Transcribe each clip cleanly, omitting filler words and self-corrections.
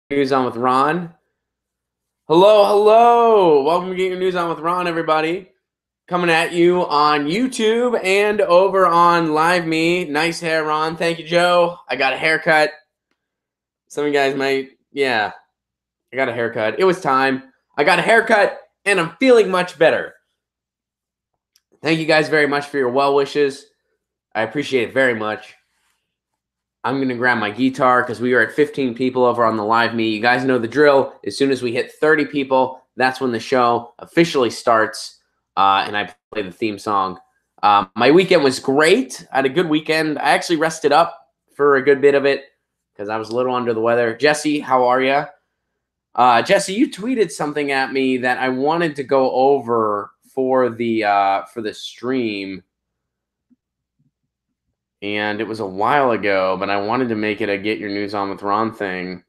News on with Ron. Hello. Welcome to Get Your News On with Ron, everybody. Coming at you on YouTube and over on Live Me. Nice hair, Ron. Thank you, Joe. I got a haircut. Some of you guys might, I got a haircut. It was time. I got a haircut, and I'm feeling much better. Thank you guys very much for your well wishes. I appreciate it very much. I'm going to grab my guitar because we are at 15 people over on the Live Me. You guys know the drill. As soon as we hit 30 people, that's when the show officially starts, and I play the theme song. My weekend was great. I had a good weekend. I actually rested up for a good bit of it because I was a little under the weather. Jesse, how are you? Jesse, you tweeted something at me that I wanted to go over for the stream. And it was a while ago, but I wanted to make it a Get Your News On with Ron thing.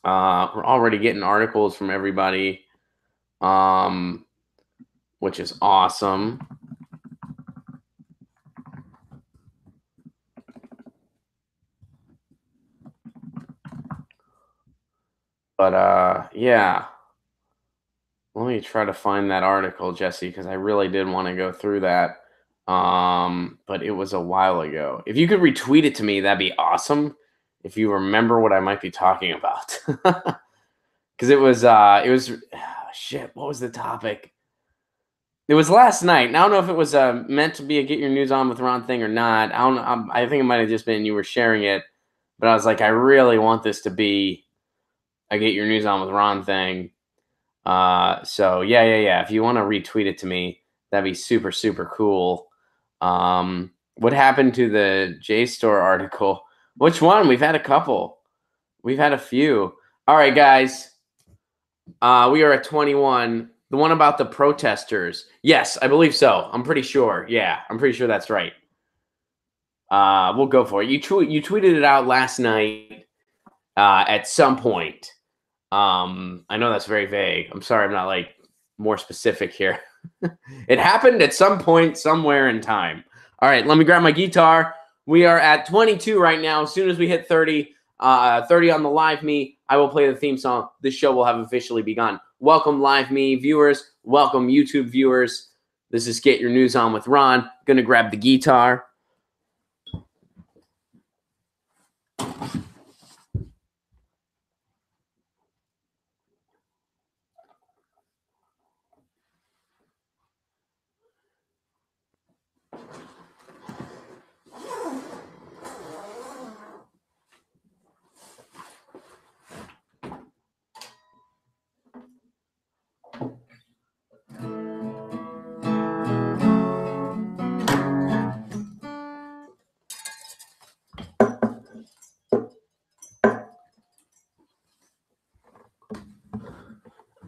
We're already getting articles from everybody, which is awesome. But, yeah. Let me try to find that article, Jesse, because I really did want to go through that. But it was a while ago. If you could retweet it to me, that'd be awesome. If you remember what I might be talking about. Because it was shit, what was the topic? It was last night. And I don't know if it was meant to be a Get Your News On with Ron thing or not. I don't know. I think it might have just been you were sharing it. But I was like, I really want this to be a Get Your News On with Ron thing. So yeah. If you want to retweet it to me, that'd be super, super cool. What happened to the JSTOR article? Which one? We've had a couple. We've had a few. All right, guys. We are at 21. The one about the protesters. Yes, I believe so. I'm pretty sure. Yeah, I'm pretty sure that's right. We'll go for it. You tweeted it out last night at some point. I know that's very vague. I'm sorry I'm not like more specific here. It happened at some point somewhere in time. All right, let me grab my guitar. We are at 22 right now. As soon as we hit 30 on the Live Me, I will play the theme song. This show will have officially begun. Welcome, Live Me viewers. Welcome, YouTube viewers. This is Get Your News On with Ron. Gonna grab the guitar.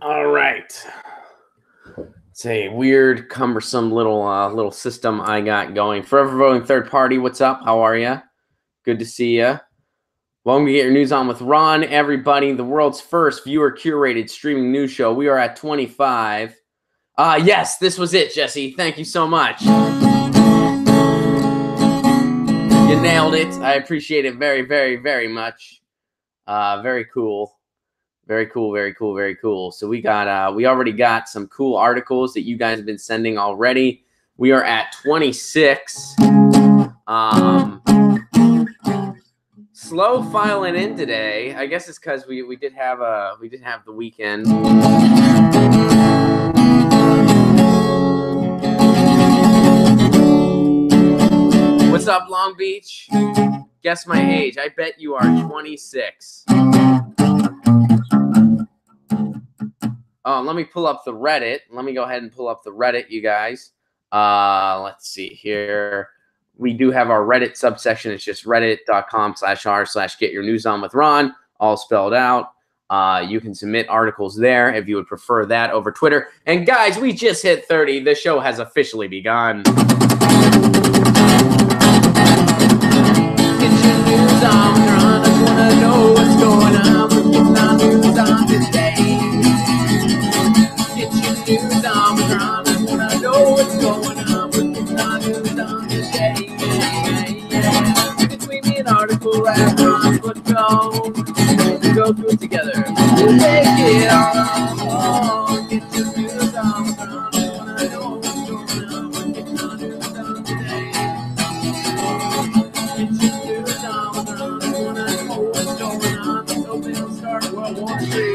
All right. It's a weird, cumbersome little system I got going. Forever Voting Third Party, what's up? How are you? Good to see you. Welcome to Get Your News On with Ron, everybody. The world's first viewer-curated streaming news show. We are at 25. Yes, this was it, Jesse. Thank you so much. You nailed it. I appreciate it very, very, very much. Very cool. Very cool. So we already got some cool articles that you guys have been sending already. We are at 26. Slow filing in today. I guess it's because we did have the weekend. What's up, Long Beach? Guess my age. I bet you are 26. Oh, let me pull up the Reddit. Let me go ahead and pull up the Reddit, you guys. Let's see here. We do have our Reddit subsection. It's just reddit.com/r/getyournewsonwithron, all spelled out. You can submit articles there if you would prefer that over Twitter. And guys, we just hit 30. The show has officially begun. Get your news on, Ron. I want to know what's going on. We're getting our news on today. News on with Ron. I want to know what's going on. We're getting our news on today. Yeah. You can tweet me an article at Ron Placone. Go go through it together. We'll make it all. Get your news on with Ron. I know what's going on. Get your news on today. Get your news on with Ron. I know what's going on. Let's hope they don't start World War III.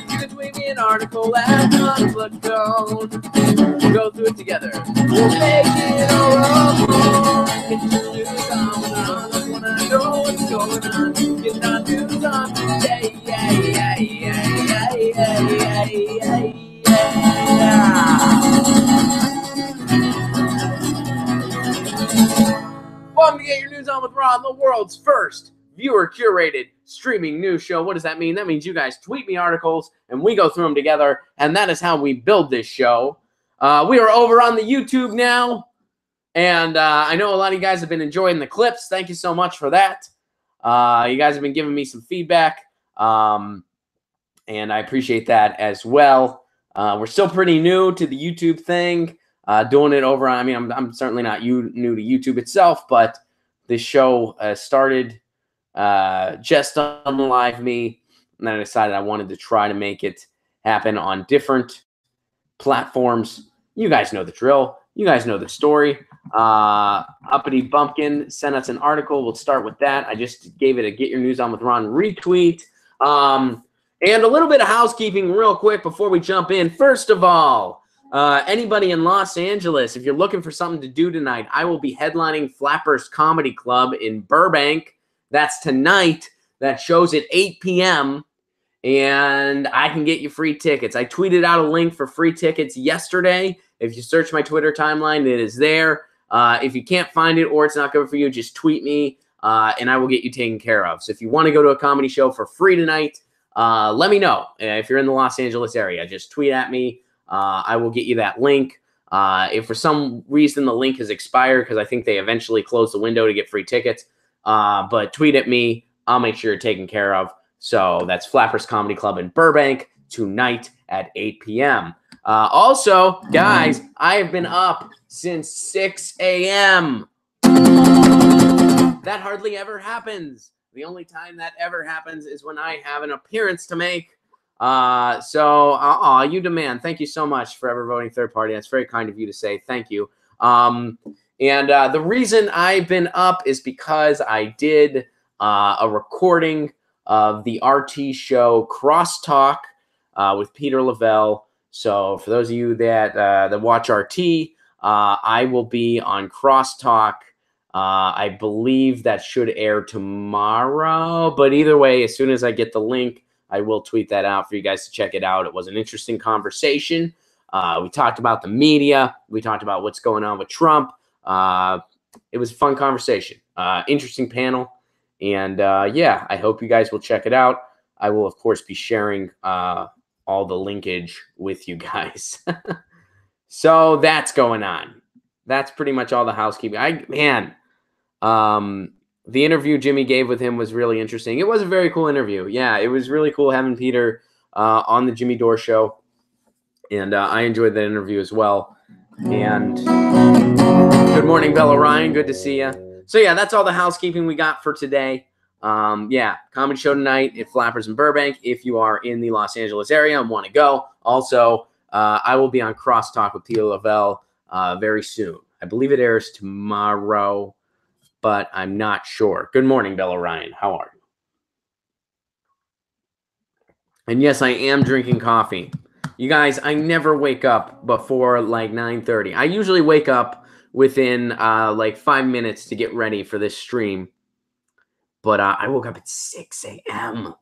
You can tweet me an article at Placone. We'll go through it together. We'll make it all. Get your news on with Ron. I wanna know what's going on. Get our news on today. Welcome to Get Your News On with Ron, the world's first viewer-curated streaming news show. What does that mean? That means you guys tweet me articles, and we go through them together, and that is how we build this show. We are over on the YouTube now, and I know a lot of you guys have been enjoying the clips. Thank you so much for that. You guys have been giving me some feedback, and I appreciate that as well. We're still pretty new to the YouTube thing, doing it over on, I mean, I'm certainly not new to YouTube itself, but this show started just on Live Me, and then I decided I wanted to try to make it happen on different platforms. You guys know the drill. You guys know the story. Uppity Bumpkin sent us an article. We'll start with that. I just gave it a Get Your News On with Ron retweet. And a little bit of housekeeping real quick before we jump in. First of all, anybody in Los Angeles, if you're looking for something to do tonight, I will be headlining Flappers Comedy Club in Burbank. That's tonight. That show's at 8 p.m. And I can get you free tickets. I tweeted out a link for free tickets yesterday. If you search my Twitter timeline, it is there. If you can't find it or it's not good for you, just tweet me, and I will get you taken care of. So if you want to go to a comedy show for free tonight, let me know. If you're in the Los Angeles area, just tweet at me. I will get you that link. If for some reason the link has expired, because I think they eventually close the window to get free tickets, but tweet at me. I'll make sure you're taken care of. So that's Flappers Comedy Club in Burbank tonight at 8 p.m. Also, guys, I have been up since 6 a.m. That hardly ever happens. The only time that ever happens is when I have an appearance to make. You demand. Thank you so much for ever voting third party. That's very kind of you to say. Thank you. The reason I've been up is because I did a recording of the RT show Crosstalk with Peter Lavelle. So for those of you that watch RT, I will be on Crosstalk. I believe that should air tomorrow. But either way, as soon as I get the link, I will tweet that out for you guys to check it out. It was an interesting conversation. We talked about the media. We talked about what's going on with Trump. It was a fun conversation. Interesting panel. And yeah, I hope you guys will check it out. I will, of course, be sharing all the linkage with you guys. So that's going on. That's pretty much all the housekeeping. The interview Jimmy gave with him was really interesting. It was a very cool interview. Yeah, it was really cool having Peter on the Jimmy Dore show. And I enjoyed that interview as well. And good morning, Bella Ryan. Good to see you. So yeah, that's all the housekeeping we got for today. Yeah, comedy show tonight at Flappers in Burbank. If you are in the Los Angeles area and want to go. Also, I will be on Crosstalk with Peter Lavelle very soon. I believe it airs tomorrow, but I'm not sure. Good morning, Bella Ryan. How are you? And yes, I am drinking coffee. You guys, I never wake up before like 9:30. I usually wake up within like 5 minutes to get ready for this stream. But I woke up at 6 a.m.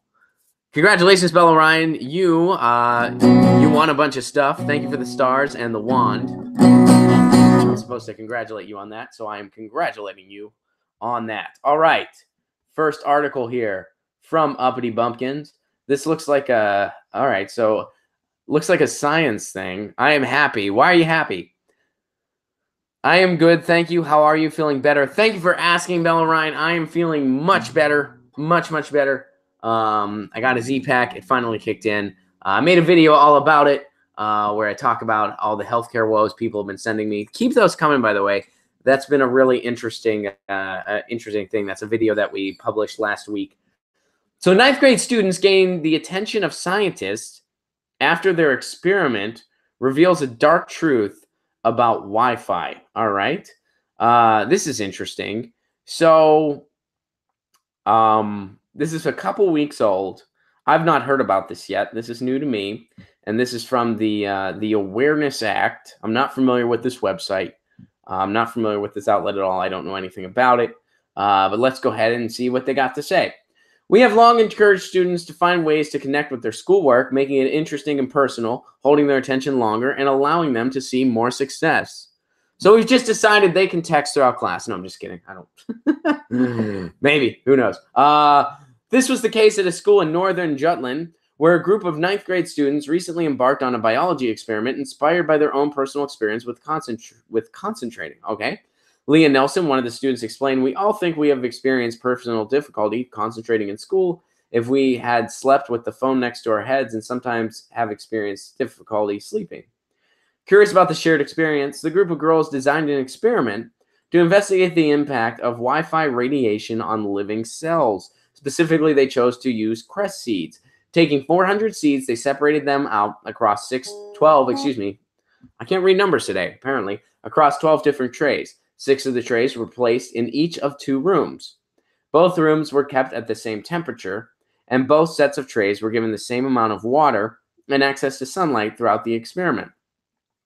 Congratulations, Bella Ryan. You won a bunch of stuff. Thank you for the stars and the wand. I'm supposed to congratulate you on that, so I am congratulating you on that. All right. First article here from Uppity Bumpkins. This looks like a, all right, so looks like a science thing. I am happy. Why are you happy? I am good, thank you. How are you? Feeling better? Thank you for asking, Bella Ryan. I am feeling much better. Much better. I got a Z-Pack. It finally kicked in. I made a video all about it where I talk about all the healthcare woes people have been sending me. Keep those coming, by the way. That's been a really interesting thing. That's a video that we published last week So ninth grade students gain the attention of scientists after their experiment reveals a dark truth about Wi-Fi. All right. This is interesting. So this is a couple weeks old. I've not heard about this yet. This is new to me, and this is from the Awareness Act. I'm not familiar with this website. I'm not familiar with this outlet at all. I don't know anything about it. But let's go ahead and see what they got to say. We have long encouraged students to find ways to connect with their schoolwork, making it interesting and personal, holding their attention longer, and allowing them to see more success. So we've just decided they can text throughout class. No, I'm just kidding. I don't. Maybe. Who knows? This was the case at a school in northern Jutland, where a group of ninth grade students recently embarked on a biology experiment inspired by their own personal experience with concentrating. Okay. Leah Nelson, one of the students, explained, "We all think we have experienced personal difficulty concentrating in school if we had slept with the phone next to our heads, and sometimes have experienced difficulty sleeping." Curious about the shared experience, the group of girls designed an experiment to investigate the impact of Wi-Fi radiation on living cells. Specifically, they chose to use cress seeds. Taking 400 seeds, they separated them out across 12, I can't read numbers today, apparently, across 12 different trays. 6 of the trays were placed in each of 2 rooms. Both rooms were kept at the same temperature, and both sets of trays were given the same amount of water and access to sunlight throughout the experiment.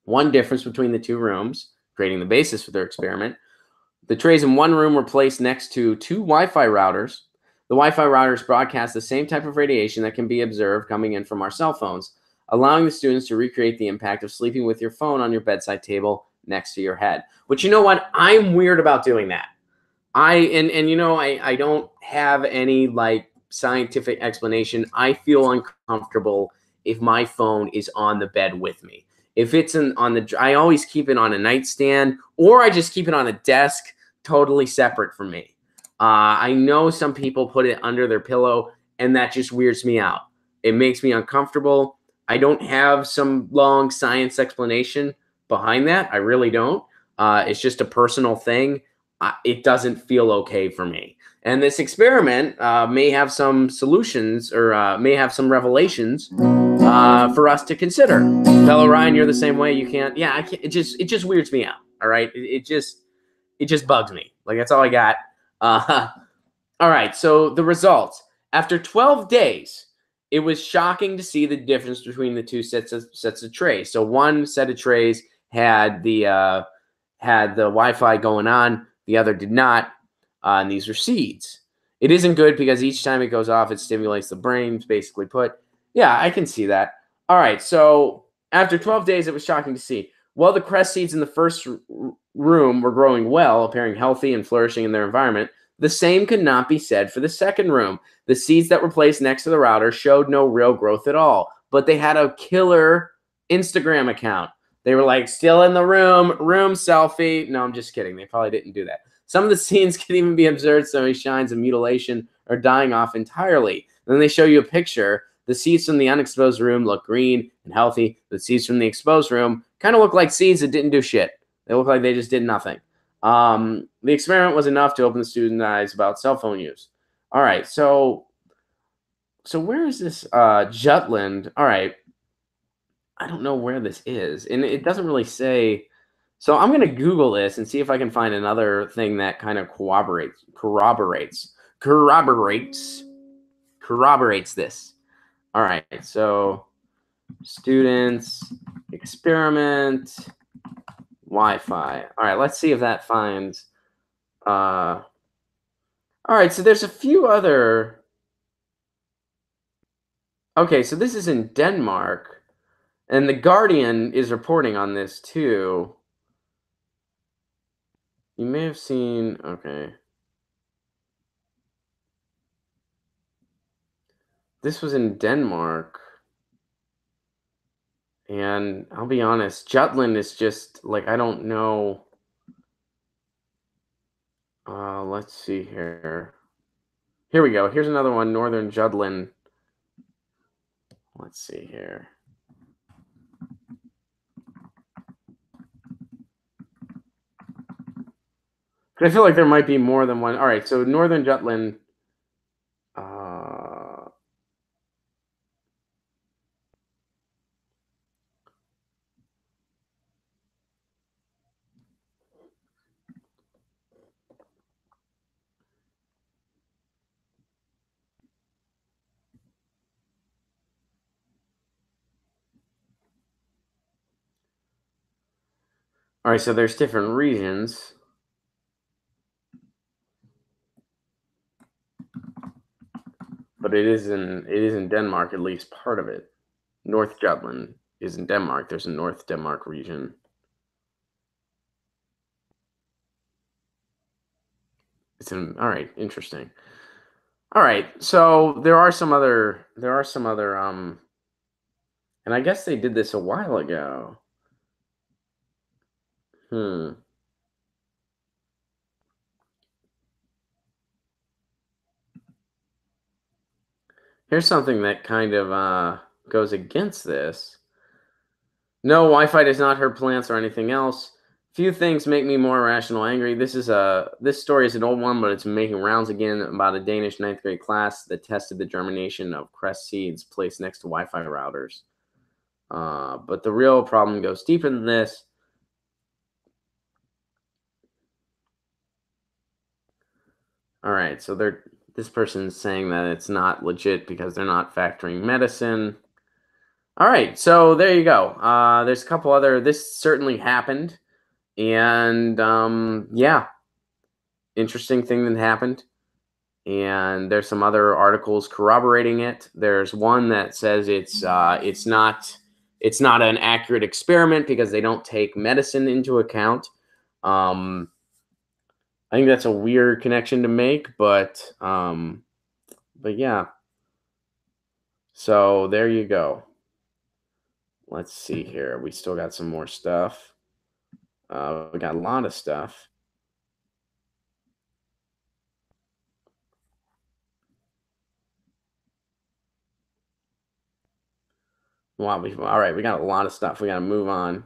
One difference between the 2 rooms, creating the basis for their experiment, the trays in one room were placed next to 2 Wi-Fi routers. The Wi-Fi routers broadcast the same type of radiation that can be observed coming in from our cell phones, allowing the students to recreate the impact of sleeping with your phone on your bedside table next to your head. But you know what? I'm weird about doing that. I don't have any like scientific explanation. I feel uncomfortable if my phone is on the bed with me. If it's I always keep it on a nightstand, or I just keep it on a desk, totally separate from me. I know some people put it under their pillow, and that just weirds me out. It makes me uncomfortable. I don't have some long science explanation behind that. I really don't. It's just a personal thing. It doesn't feel okay for me. And this experiment may have some solutions, or may have some revelations for us to consider. Fellow Ryan, you're the same way. You can't. Yeah, I can't. It just weirds me out. All right. It just bugs me. Like, that's all I got. All right. So the results after 12 days. It was shocking to see the difference between the 2 sets of trays. So one set of trays had the Wi-Fi going on, the other did not, and these are seeds. It isn't good because each time it goes off, it stimulates the brain, basically put. Yeah, I can see that. All right, so after 12 days, it was shocking to see. While the cress seeds in the first room were growing well, appearing healthy and flourishing in their environment, the same could not be said for the second room. The seeds that were placed next to the router showed no real growth at all, but they had a killer Instagram account. They were like, still in the room selfie. No, I'm just kidding. They probably didn't do that. Some of the scenes can even be observed showing signs of mutilation or dying off entirely. Then they show you a picture. The seeds from the unexposed room look green and healthy. The seeds from the exposed room kind of look like seeds that didn't do shit. They look like they just did nothing. The experiment was enough to open the students' eyes about cell phone use. All right, so where is this Jutland? All right, I don't know where this is, and it doesn't really say. So I'm gonna Google this and see if I can find another thing that kind of corroborates this. All right, so students experiment Wi-Fi. All right, let's see if that finds. All right, so there's a few other. Okay, so this is in Denmark, and the Guardian is reporting on this too. You may have seen. Okay, this was in Denmark, and I'll be honest, Jutland is just like, I don't know. Let's see here. Here we go. Here's another one, Northern Jutland. Let's see here. I feel like there might be more than one. All right, so Northern Jutland. All right, so there's different regions. But it is in Denmark, at least part of it. North Jutland is in Denmark. There's a North Denmark region. It's in, all right, interesting. All right, so there are some other and I guess they did this a while ago. Here's something that kind of goes against this. No, Wi-Fi does not hurt plants or anything else. Few things make me more irrational angry. This story is an old one, but it's making rounds again about a Danish 9th grade class that tested the germination of cress seeds placed next to Wi-Fi routers. But the real problem goes deeper than this. All right, so this person's saying that it's not legit because they're not factoring medicine. All right, so there you go. There's a couple other. This certainly happened. And yeah, interesting thing that happened. And there's some other articles corroborating it. There's one that says it's not an accurate experiment because they don't take medicine into account. I think that's a weird connection to make, but yeah. So there you go. Let's see here. We still got some more stuff. We got a lot of stuff. Wow, all right, we got a lot of stuff. We got to move on.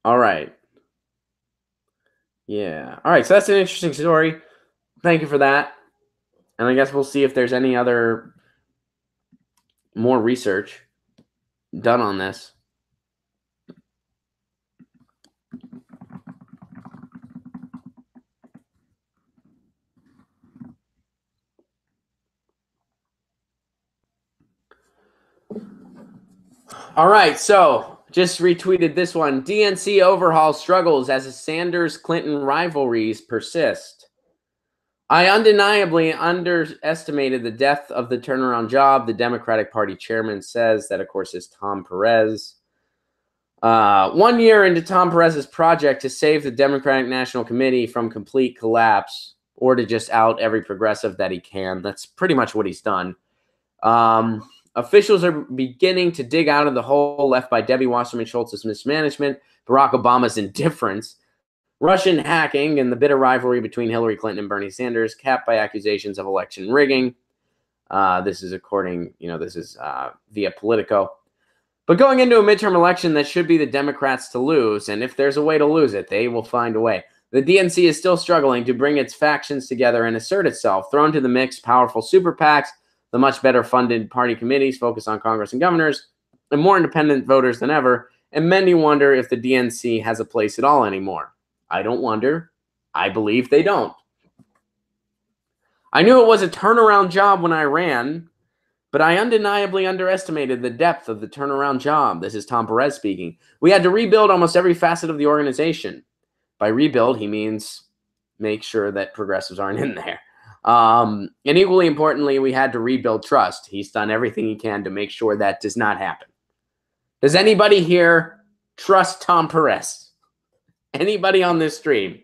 All right. Yeah. All right, so that's an interesting story. Thank you for that. And I guess we'll see if there's any other more research done on this. All right, so just retweeted this one. DNC overhaul struggles as the Sanders-Clinton rivalries persist. I undeniably underestimated the depth of the turnaround job, the Democratic Party chairman says. That, of course, is Tom Perez. 1 year into Tom Perez's project to save the Democratic National Committee from complete collapse or to just out every progressive that he can. That's pretty much what he's done. Officials are beginning to dig out of the hole left by Debbie Wasserman Schultz's mismanagement, Barack Obama's indifference, Russian hacking, and the bitter rivalry between Hillary Clinton and Bernie Sanders, capped by accusations of election rigging. This is via Politico. But going into a midterm election that should be the Democrats to lose, and if there's a way to lose it, they will find a way. The DNC is still struggling to bring its factions together and assert itself. Thrown to the mix, powerful super PACs, the much better funded party committees focus on Congress and governors, and more independent voters than ever. And many wonder if the DNC has a place at all anymore. I don't wonder. I believe they don't. I knew it was a turnaround job when I ran, but I undeniably underestimated the depth of the turnaround job. This is Tom Perez speaking. We had to rebuild almost every facet of the organization. By rebuild, he means make sure that progressives aren't in there. And equally importantly, we had to rebuild trust. He's done everything he can to make sure that does not happen. Does anybody here trust Tom Perez? Anybody on this stream?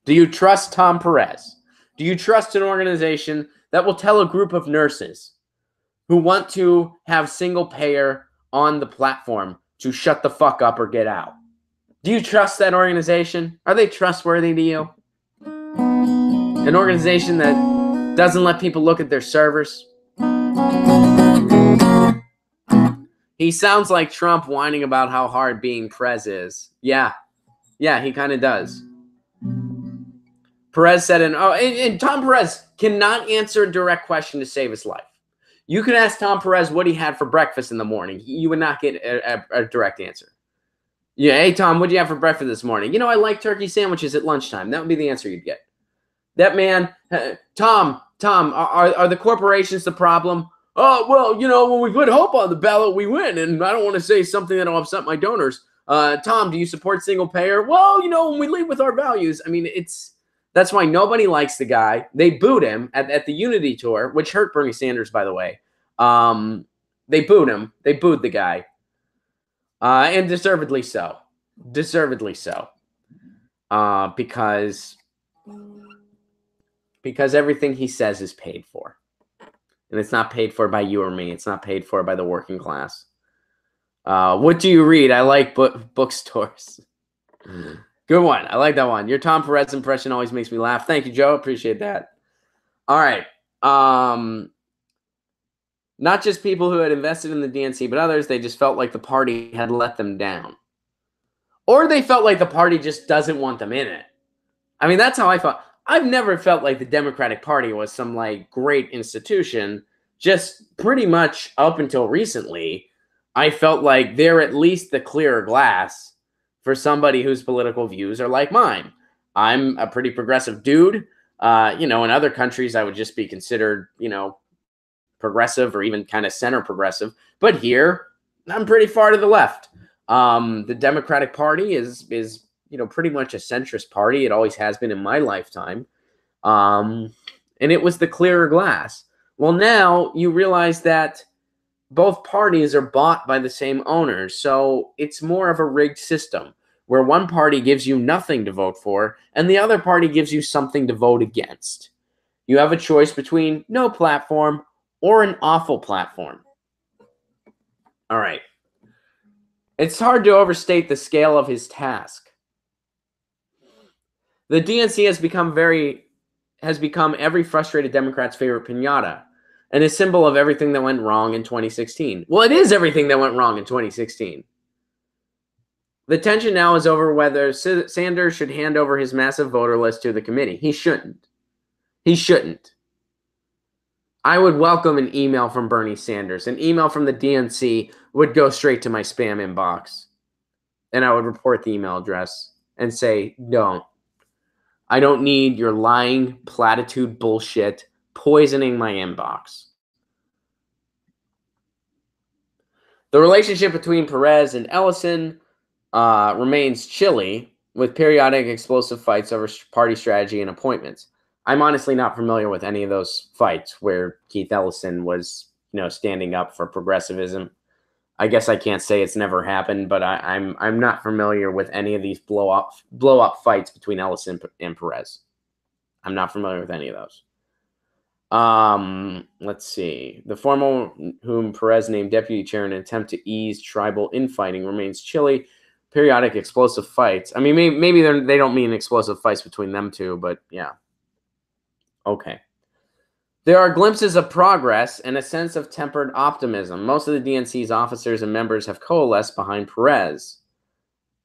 Do you trust Tom Perez? Do you trust an organization that will tell a group of nurses who want to have single payer on the platform to shut the fuck up or get out? Do you trust that organization? Are they trustworthy to you? An organization that doesn't let people look at their servers? He sounds like Trump whining about how hard being prez is. Yeah, he kind of does. Perez said, and Tom Perez cannot answer a direct question to save his life. You could ask Tom Perez what he had for breakfast in the morning. You would not get a direct answer. Yeah, hey, Tom, what did you have for breakfast this morning? I like turkey sandwiches at lunchtime. That would be the answer you'd get. That man, Tom, are the corporations the problem? Oh, well, when we put hope on the ballot, we win. And I don't want to say something that will upset my donors. Tom, do you support single payer? Well, you know, when we lead with our values, I mean, that's why nobody likes the guy. They booed him at the Unity tour, which hurt Bernie Sanders, by the way. They booed him. They booed the guy. And deservedly so. Deservedly so. Because everything he says is paid for. And it's not paid for by you or me. It's not paid for by the working class. What do you read? I like bookstores. Good one. I like that one. Your Tom Perez impression always makes me laugh. Thank you, Joe. Appreciate that. All right. Not just people who had invested in the DNC, but others, they just felt like the party had let them down. Or they felt like the party just doesn't want them in it. I mean, that's how I felt. I've never felt like the Democratic Party was some like great institution. Just pretty much up until recently, I felt like they're at least the clearer glass for somebody whose political views are like mine. I'm a pretty progressive dude. You know, in other countries, I would just be considered, you know, progressive or even kind of center progressive. But here, I'm pretty far to the left. The Democratic Party is you know, pretty much a centrist party. It always has been in my lifetime. And it was the clearer glass. Well, now you realize that both parties are bought by the same owners. So it's more of a rigged system where one party gives you nothing to vote for and the other party gives you something to vote against. You have a choice between no platform or an awful platform. All right. It's hard to overstate the scale of his task. The DNC has become every frustrated Democrat's favorite piñata and a symbol of everything that went wrong in 2016. Well, it is everything that went wrong in 2016. The tension now is over whether Sanders should hand over his massive voter list to the committee. He shouldn't. He shouldn't. I would welcome an email from Bernie Sanders. An email from the DNC would go straight to my spam inbox. And I would report the email address and say, don't. I don't need your lying platitude bullshit poisoning my inbox. The relationship between Perez and Ellison remains chilly, with periodic explosive fights over party strategy and appointments. I'm honestly not familiar with any of those fights where Keith Ellison was, you know, standing up for progressivism. I guess I can't say it's never happened, but I'm not familiar with any of these blow up fights between Ellison and Perez. I'm not familiar with any of those. Let's see. The former whom Perez named deputy chair in an attempt to ease tribal infighting remains chilly. Periodic explosive fights. I mean, maybe they don't mean explosive fights between them two, but yeah. Okay. There are glimpses of progress and a sense of tempered optimism. Most of the DNC's officers and members have coalesced behind Perez.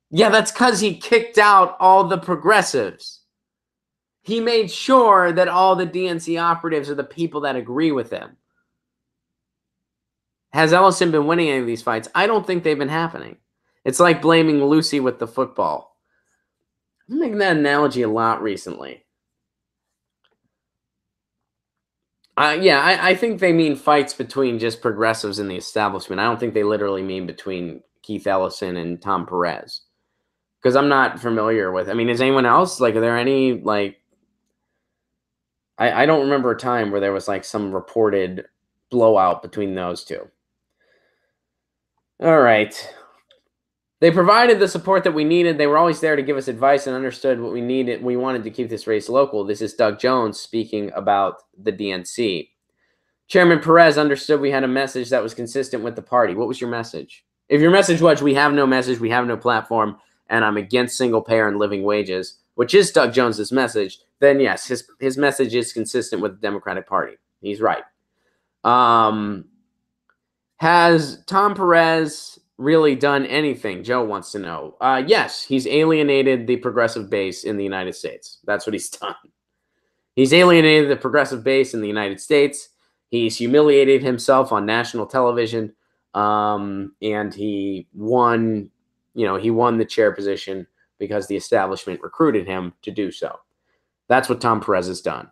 Yeah, that's because he kicked out all the progressives. He made sure that all the DNC operatives are the people that agree with him. Has Ellison been winning any of these fights? I don't think they've been happening. It's like blaming Lucy with the football. I'm making that analogy a lot recently. I think they mean fights between just progressives and the establishment. I don't think they literally mean between Keith Ellison and Tom Perez. Because I'm not familiar with, I mean, is anyone else? Like, are there any, like, I don't remember a time where there was, like, some reported blowout between those two. All right. They provided the support that we needed. They were always there to give us advice and understood what we needed. We wanted to keep this race local. This is Doug Jones speaking about the DNC. Chairman Perez understood we had a message that was consistent with the party. What was your message? If your message was, we have no message, we have no platform, and I'm against single payer and living wages, which is Doug Jones's message, then yes, his message is consistent with the Democratic Party. He's right. Has Tom Perez really done anything? Joe wants to know. Yes, he's alienated the progressive base in the United States. That's what he's done. He's alienated the progressive base in the United States. He's humiliated himself on national television, and he won. He won the chair position because the establishment recruited him to do so. That's what Tom Perez has done.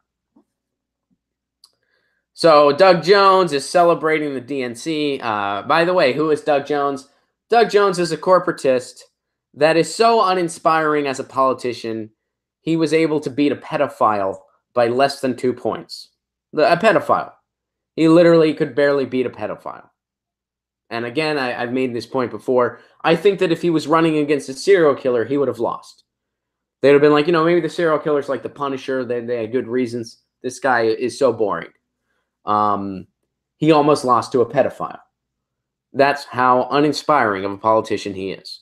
So Doug Jones is celebrating the DNC. By the way, who is Doug Jones? Doug Jones is a corporatist that is so uninspiring as a politician. He was able to beat a pedophile by less than 2 points. A pedophile. He literally could barely beat a pedophile. And again, I've made this point before. I think that if he was running against a serial killer, he would have lost. They'd have been like, maybe the serial killer's like the Punisher. They had good reasons. This guy is so boring. He almost lost to a pedophile. That's how uninspiring of a politician he is.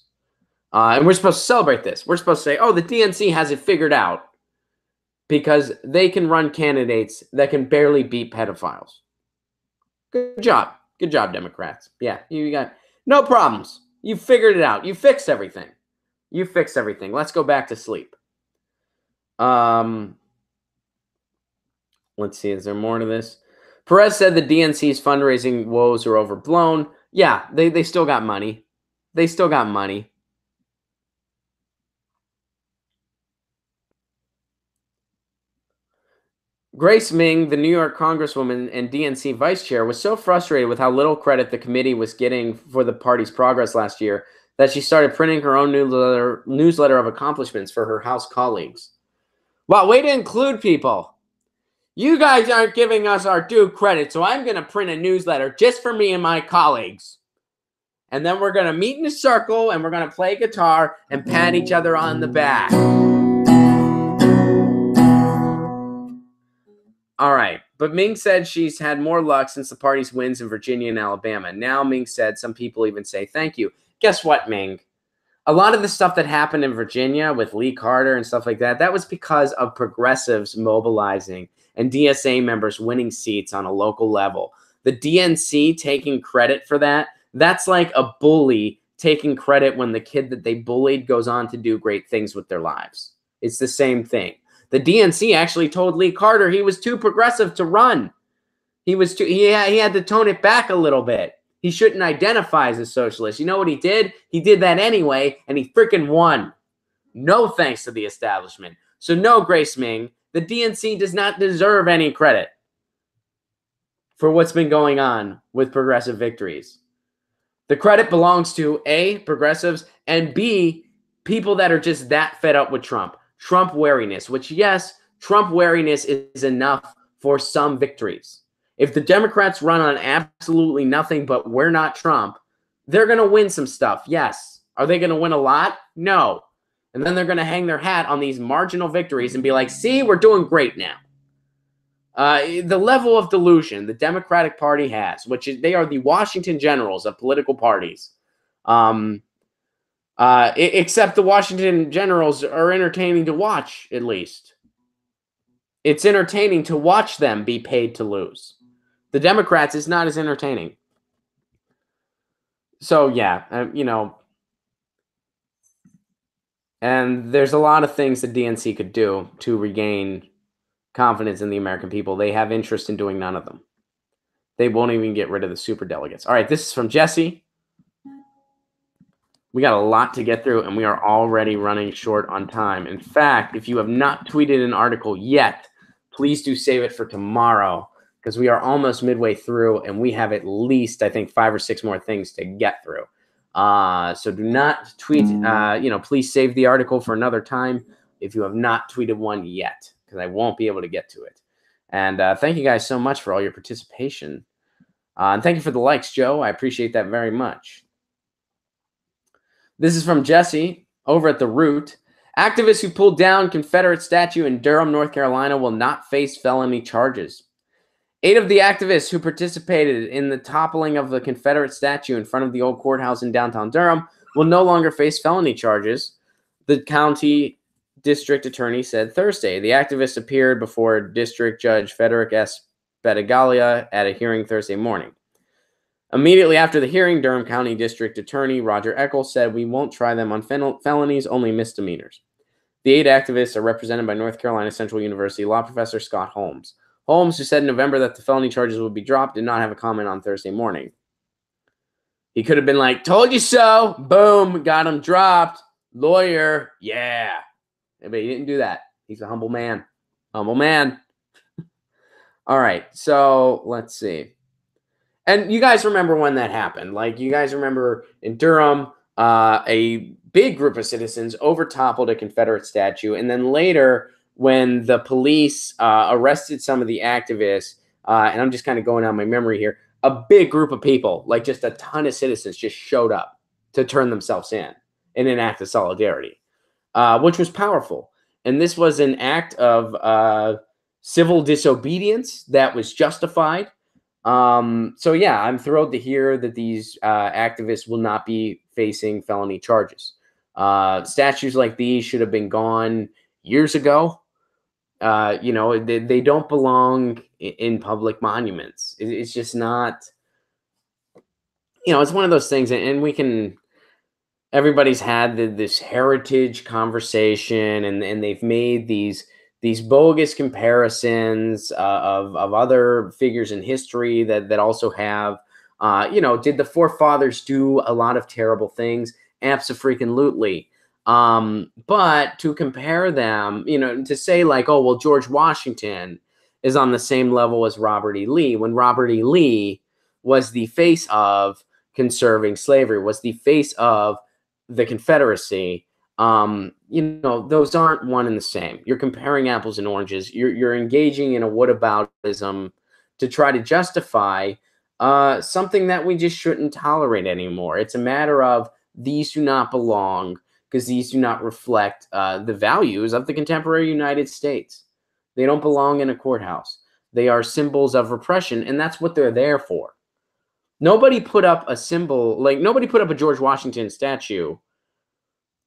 And we're supposed to celebrate this. We're supposed to say, oh, the DNC has it figured out because they can run candidates that can barely beat pedophiles. Good job. Good job, Democrats. Yeah, you got no problems. You figured it out. You fixed everything. You fixed everything. Let's go back to sleep. Let's see. Is there more to this? Perez said the DNC's fundraising woes are overblown. Yeah, they still got money. They still got money. Grace Ming, the New York Congresswoman and DNC vice chair, was so frustrated with how little credit the committee was getting for the party's progress last year that she started printing her own newsletter of accomplishments for her House colleagues. Wow, way to include people. You guys aren't giving us our due credit, so I'm going to print a newsletter just for me and my colleagues. And then we're going to meet in a circle, and we're going to play guitar and pat each other on the back. All right, but Ming said she's had more luck since the party's wins in Virginia and Alabama. Now, Ming said some people even say thank you. Guess what, Ming? A lot of the stuff that happened in Virginia with Lee Carter and stuff like that, that was because of progressives mobilizing and DSA members winning seats on a local level. The DNC taking credit for that, that's like a bully taking credit when the kid that they bullied goes on to do great things with their lives. It's the same thing. The DNC actually told Lee Carter he was too progressive to run. He had to tone it back a little bit. He shouldn't identify as a socialist. You know what he did? He did that anyway, and he freaking won. No thanks to the establishment. So no, Grace Ming, the DNC does not deserve any credit for what's been going on with progressive victories. The credit belongs to A, progressives, and B, people that are just that fed up with Trump. Trump wariness, which, yes, Trump wariness is enough for some victories. If the Democrats run on absolutely nothing but we're not Trump, they're going to win some stuff, yes. Are they going to win a lot? No. And then they're going to hang their hat on these marginal victories and be like, see, we're doing great now. The level of delusion the Democratic Party has, which is they are the Washington Generals of political parties. Except the Washington Generals are entertaining to watch, at least. It's entertaining to watch them be paid to lose. The Democrats is not as entertaining. So, yeah, and there's a lot of things the DNC could do to regain confidence in the American people. They have interest in doing none of them. They won't even get rid of the superdelegates. All right, this is from Jesse. We got a lot to get through, and we are already running short on time. In fact, if you have not tweeted an article yet, please do save it for tomorrow because we are almost midway through, and we have at least, I think, 5 or 6 more things to get through. So do not tweet. Please save the article for another time if you have not tweeted one yet because I won't be able to get to it. And thank you guys so much for all your participation. And thank you for the likes, Joe. I appreciate that very much. This is from Jesse over at The Root. Activists who pulled down Confederate statue in Durham, North Carolina will not face felony charges. 8 of the activists who participated in the toppling of the Confederate statue in front of the old courthouse in downtown Durham will no longer face felony charges, the county district attorney said Thursday. The activists appeared before District Judge Frederick S. Battaglia at a hearing Thursday morning. Immediately after the hearing, Durham County District Attorney Roger Eccles said, "We won't try them on felonies, only misdemeanors." The 8 activists are represented by North Carolina Central University law professor Scott Holmes. Holmes, who said in November that the felony charges would be dropped, did not have a comment on Thursday morning. He could have been like, told you so, boom, got him dropped, lawyer, yeah. But he didn't do that. He's a humble man. Humble man. All right, so let's see. And you guys remember when that happened. Like, you guys remember in Durham, a big group of citizens overtoppled a Confederate statue. And then later, when the police arrested some of the activists, and I'm just kind of going on my memory here, a big group of people, like just a ton of citizens, just showed up to turn themselves in an act of solidarity, which was powerful. And this was an act of civil disobedience that was justified. So yeah, I'm thrilled to hear that these activists will not be facing felony charges. Statues like these should have been gone years ago. They don't belong in public monuments. It's just not, it's one of those things, and we can, everybody's had this heritage conversation, and they've made these bogus comparisons of other figures in history that also have, did the forefathers do a lot of terrible things? Abso-freaking-lutely. But to compare them, to say like, oh, well, George Washington is on the same level as Robert E. Lee, when Robert E. Lee was the face of conserving slavery, was the face of the Confederacy. Those aren't one and the same. You're comparing apples and oranges. You're engaging in a whataboutism to try to justify something that we just shouldn't tolerate anymore. It's a matter of these do not belong because these do not reflect the values of the contemporary United States. They don't belong in a courthouse. They are symbols of repression, and that's what they're there for. Nobody put up a symbol, like nobody put up a George Washington statue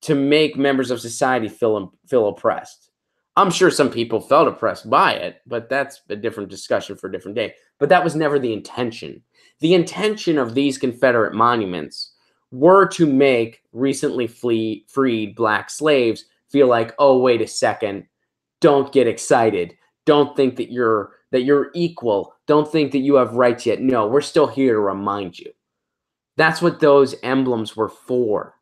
to make members of society feel oppressed. I'm sure some people felt oppressed by it, but that's a different discussion for a different day. But that was never the intention. The intention of these Confederate monuments were to make recently freed Black slaves feel like, oh, wait a second, don't get excited. Don't think that you're equal. Don't think that you have rights yet. No, we're still here to remind you. That's what those emblems were for.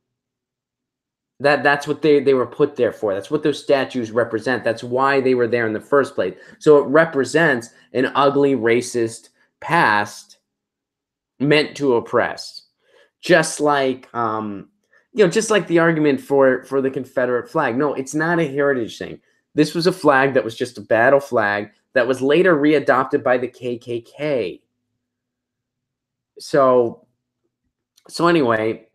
That's what they were put there for. That's what those statues represent. That's why they were there in the first place. So it represents an ugly, racist past meant to oppress. Just like just like the argument for the Confederate flag. No, it's not a heritage thing. This was a flag that was just a battle flag that was later readopted by the KKK. So anyway,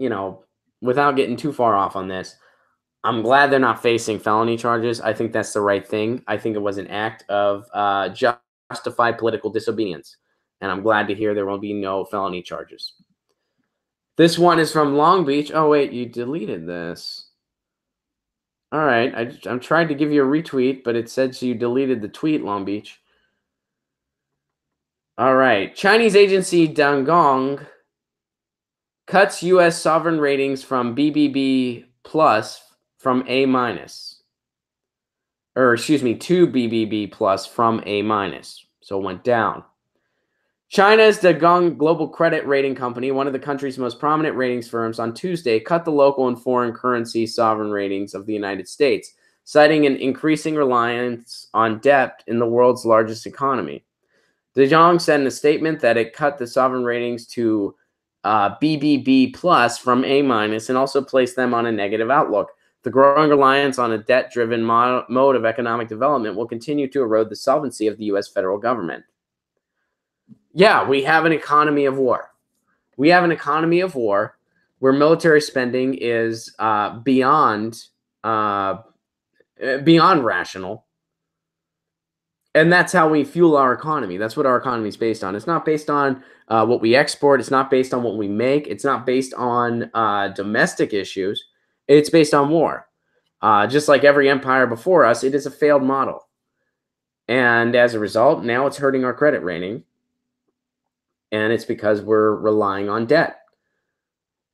without getting too far off on this, I'm glad they're not facing felony charges. I think that's the right thing. I think it was an act of justified political disobedience. And I'm glad to hear there will be no felony charges. This one is from Long Beach. Oh, wait, you deleted this. All right. I'm trying to give you a retweet, but it said you deleted the tweet, Long Beach. All right. Chinese agency Dangong cuts U.S. sovereign ratings from BBB plus from A minus. Or excuse me, to BBB plus from A minus. So it went down. China's Dangong Global Credit Rating Company, one of the country's most prominent ratings firms, on Tuesday cut the local and foreign currency sovereign ratings of the United States, citing an increasing reliance on debt in the world's largest economy. Dangong said in a statement that it cut the sovereign ratings to BBB plus from A minus and also placed them on a negative outlook. The growing reliance on a debt-driven mode of economic development will continue to erode the solvency of the U.S. federal government. Yeah, we have an economy of war. We have an economy of war where military spending is beyond rational. And that's how we fuel our economy. That's what our economy is based on. It's not based on what we export. It's not based on what we make. It's not based on domestic issues. It's based on war. Just like every empire before us, it is a failed model. And as a result, now it's hurting our credit rating. And it's because we're relying on debt.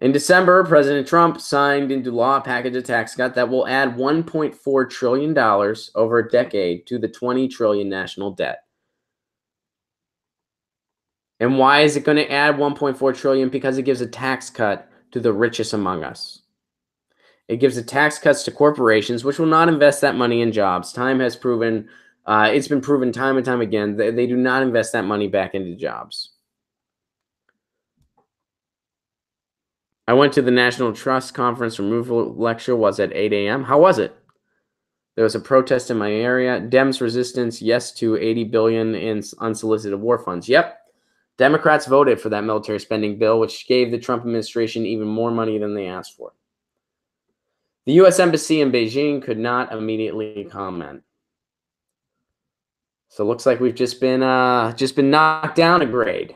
In December, President Trump signed into law a package of tax cut that will add $1.4 trillion over a decade to the $20 trillion national debt. And why is it going to add $1.4 trillion? Because it gives a tax cut to the richest among us. It gives the tax cuts to corporations, which will not invest that money in jobs. Time has proven, it's been proven time and time again, they do not invest that money back into jobs. I went to the National Trust Conference removal lecture, was at 8 a.m. How was it? There was a protest in my area. Dems resistance, yes to 80 billion in unsolicited war funds. Yep. Democrats voted for that military spending bill, which gave the Trump administration even more money than they asked for. The U.S. Embassy in Beijing could not immediately comment. So it looks like we've just been knocked down a grade.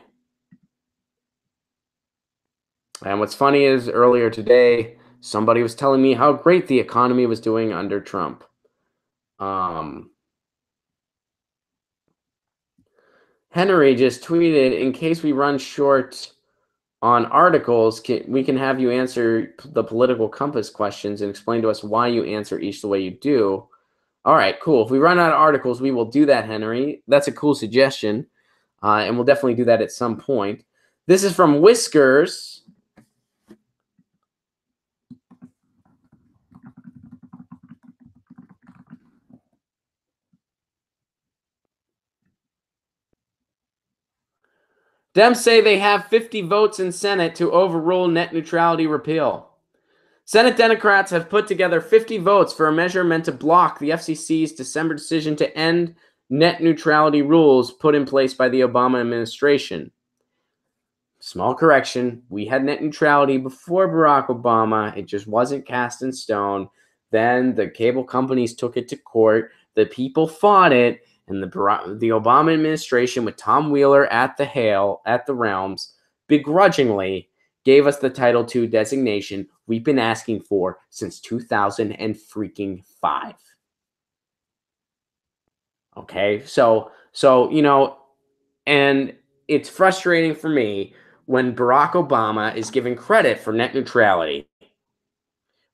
And what's funny is earlier today, somebody was telling me how great the economy was doing under Trump. Henry just tweeted, in case we run short on articles, we can have you answer the political compass questions and explain to us why you answer each the way you do. All right, cool. If we run out of articles, we will do that, Henry. That's a cool suggestion, and we'll definitely do that at some point. This is from Whiskers. Dems say they have 50 votes in Senate to overrule net neutrality repeal. Senate Democrats have put together 50 votes for a measure meant to block the FCC's December decision to end net neutrality rules put in place by the Obama administration. Small correction, we had net neutrality before Barack Obama. It just wasn't cast in stone. Then the cable companies took it to court. The people fought it. And the Obama administration, with Tom Wheeler at the realms, begrudgingly gave us the Title II designation we've been asking for since 2005. Okay, so and it's frustrating for me when Barack Obama is given credit for net neutrality,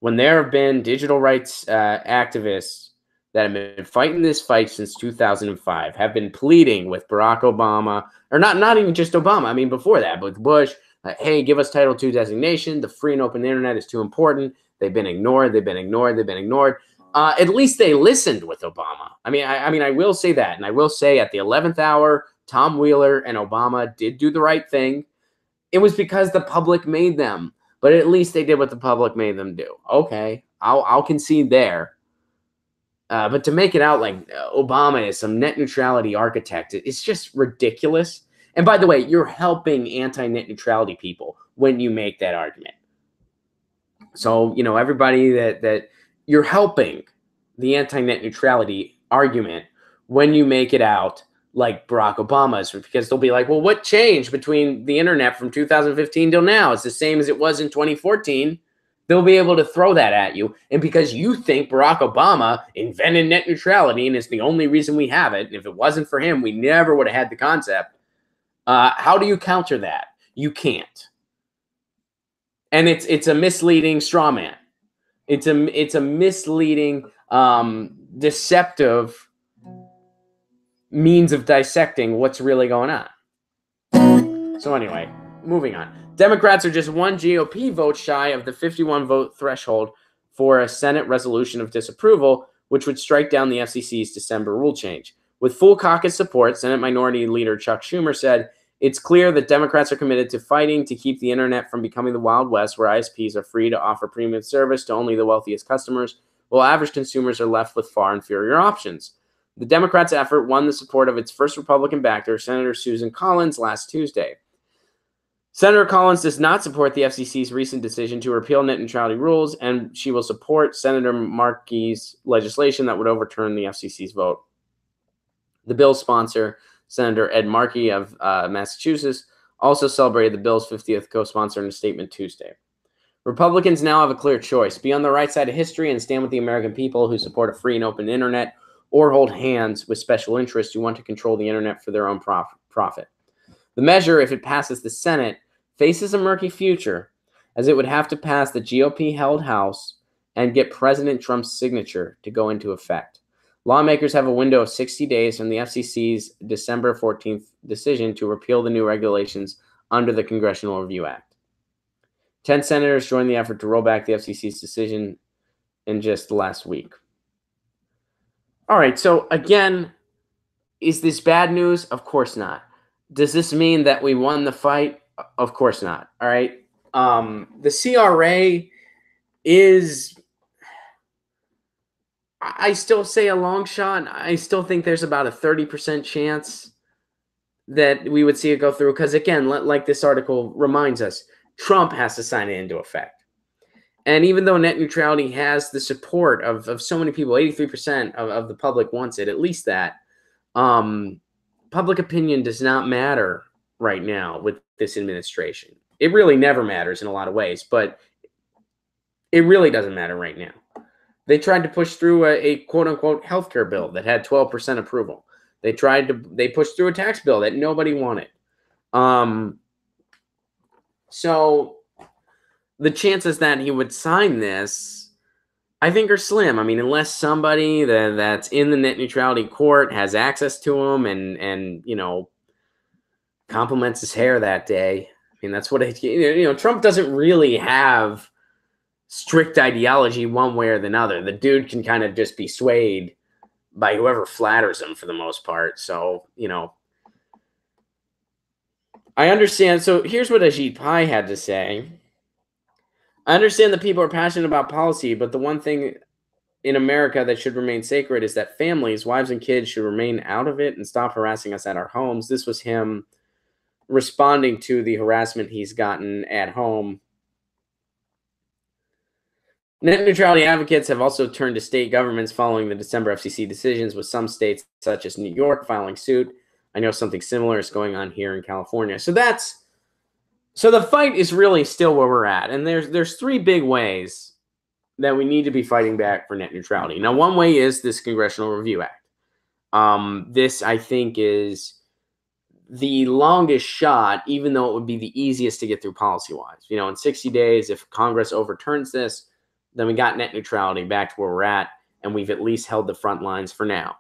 when there have been digital rights activists that have been fighting this fight since 2005, have been pleading with Barack Obama, or not even just Obama, I mean before that, but with Bush, hey, give us Title II designation. The free and open internet is too important. They've been ignored. At least they listened with Obama. I mean, I will say that, and I will say at the 11th hour, Tom Wheeler and Obama did do the right thing. It was because the public made them, but at least they did what the public made them do. Okay, I'll concede there. But to make it out like Obama is some net neutrality architect, it's just ridiculous. And by the way, you're helping anti-net neutrality people when you make that argument. So, everybody that you're helping the anti-net neutrality argument when you make it out like Barack Obama's, because they'll be like, well, what changed between the internet from 2015 till now? It's the same as it was in 2014. They'll be able to throw that at you. And because you think Barack Obama invented net neutrality and it's the only reason we have it, and if it wasn't for him, we never would have had the concept. How do you counter that? You can't. And it's a misleading straw man. It's a misleading, deceptive means of dissecting what's really going on. So anyway, moving on. Democrats are just one GOP vote shy of the 51-vote threshold for a Senate resolution of disapproval, which would strike down the FCC's December rule change. With full caucus support, Senate Minority Leader Chuck Schumer said, it's clear that Democrats are committed to fighting to keep the internet from becoming the Wild West, where ISPs are free to offer premium service to only the wealthiest customers, while average consumers are left with far inferior options. The Democrats' effort won the support of its first Republican backer, Senator Susan Collins, last Tuesday. Senator Collins does not support the FCC's recent decision to repeal net neutrality rules, and she will support Senator Markey's legislation that would overturn the FCC's vote. The bill's sponsor, Senator Ed Markey of Massachusetts, also celebrated the bill's 50th co-sponsor in a statement Tuesday. Republicans now have a clear choice: be on the right side of history and stand with the American people who support a free and open internet, or hold hands with special interests who want to control the internet for their own profit. The measure, if it passes the Senate, faces a murky future, as it would have to pass the GOP-held House and get President Trump's signature to go into effect. Lawmakers have a window of 60 days from the FCC's December 14th decision to repeal the new regulations under the Congressional Review Act. 10 senators joined the effort to roll back the FCC's decision in just the last week. All right, so again, is this bad news? Of course not. Does this mean that we won the fight? Of course not. All right. The CRA is, I still say, a long shot. I still think there's about a 30% chance that we would see it go through. Because again, like this article reminds us, Trump has to sign it into effect. And even though net neutrality has the support of so many people, 83% of the public wants it, at least that, public opinion does not matter right now with this administration. It really never matters in a lot of ways, but it really doesn't matter right now. They tried to push through a quote unquote healthcare bill that had 12% approval. They pushed through a tax bill that nobody wanted. So the chances that he would sign this, I think, are slim. I mean, unless somebody that's in the net neutrality court has access to him and compliments his hair that day. I mean, that's what Trump doesn't really have strict ideology one way or the other. The dude can kind of just be swayed by whoever flatters him for the most part. So, I understand. So here's what Ajit Pai had to say. I understand that people are passionate about policy, but the one thing in America that should remain sacred is that families, wives, and kids should remain out of it and stop harassing us at our homes. This was him responding to the harassment he's gotten at home. Net neutrality advocates have also turned to state governments following the December FCC decisions, with some states, such as New York, filing suit. I know something similar is going on here in California. So the fight is really still where we're at. And there's three big ways that we need to be fighting back for net neutrality. Now, one way is this Congressional Review Act. This, I think, is the longest shot, even though it would be the easiest to get through policy-wise. In 60 days, if Congress overturns this, then we got net neutrality back to where we're at, and we've at least held the front lines for now.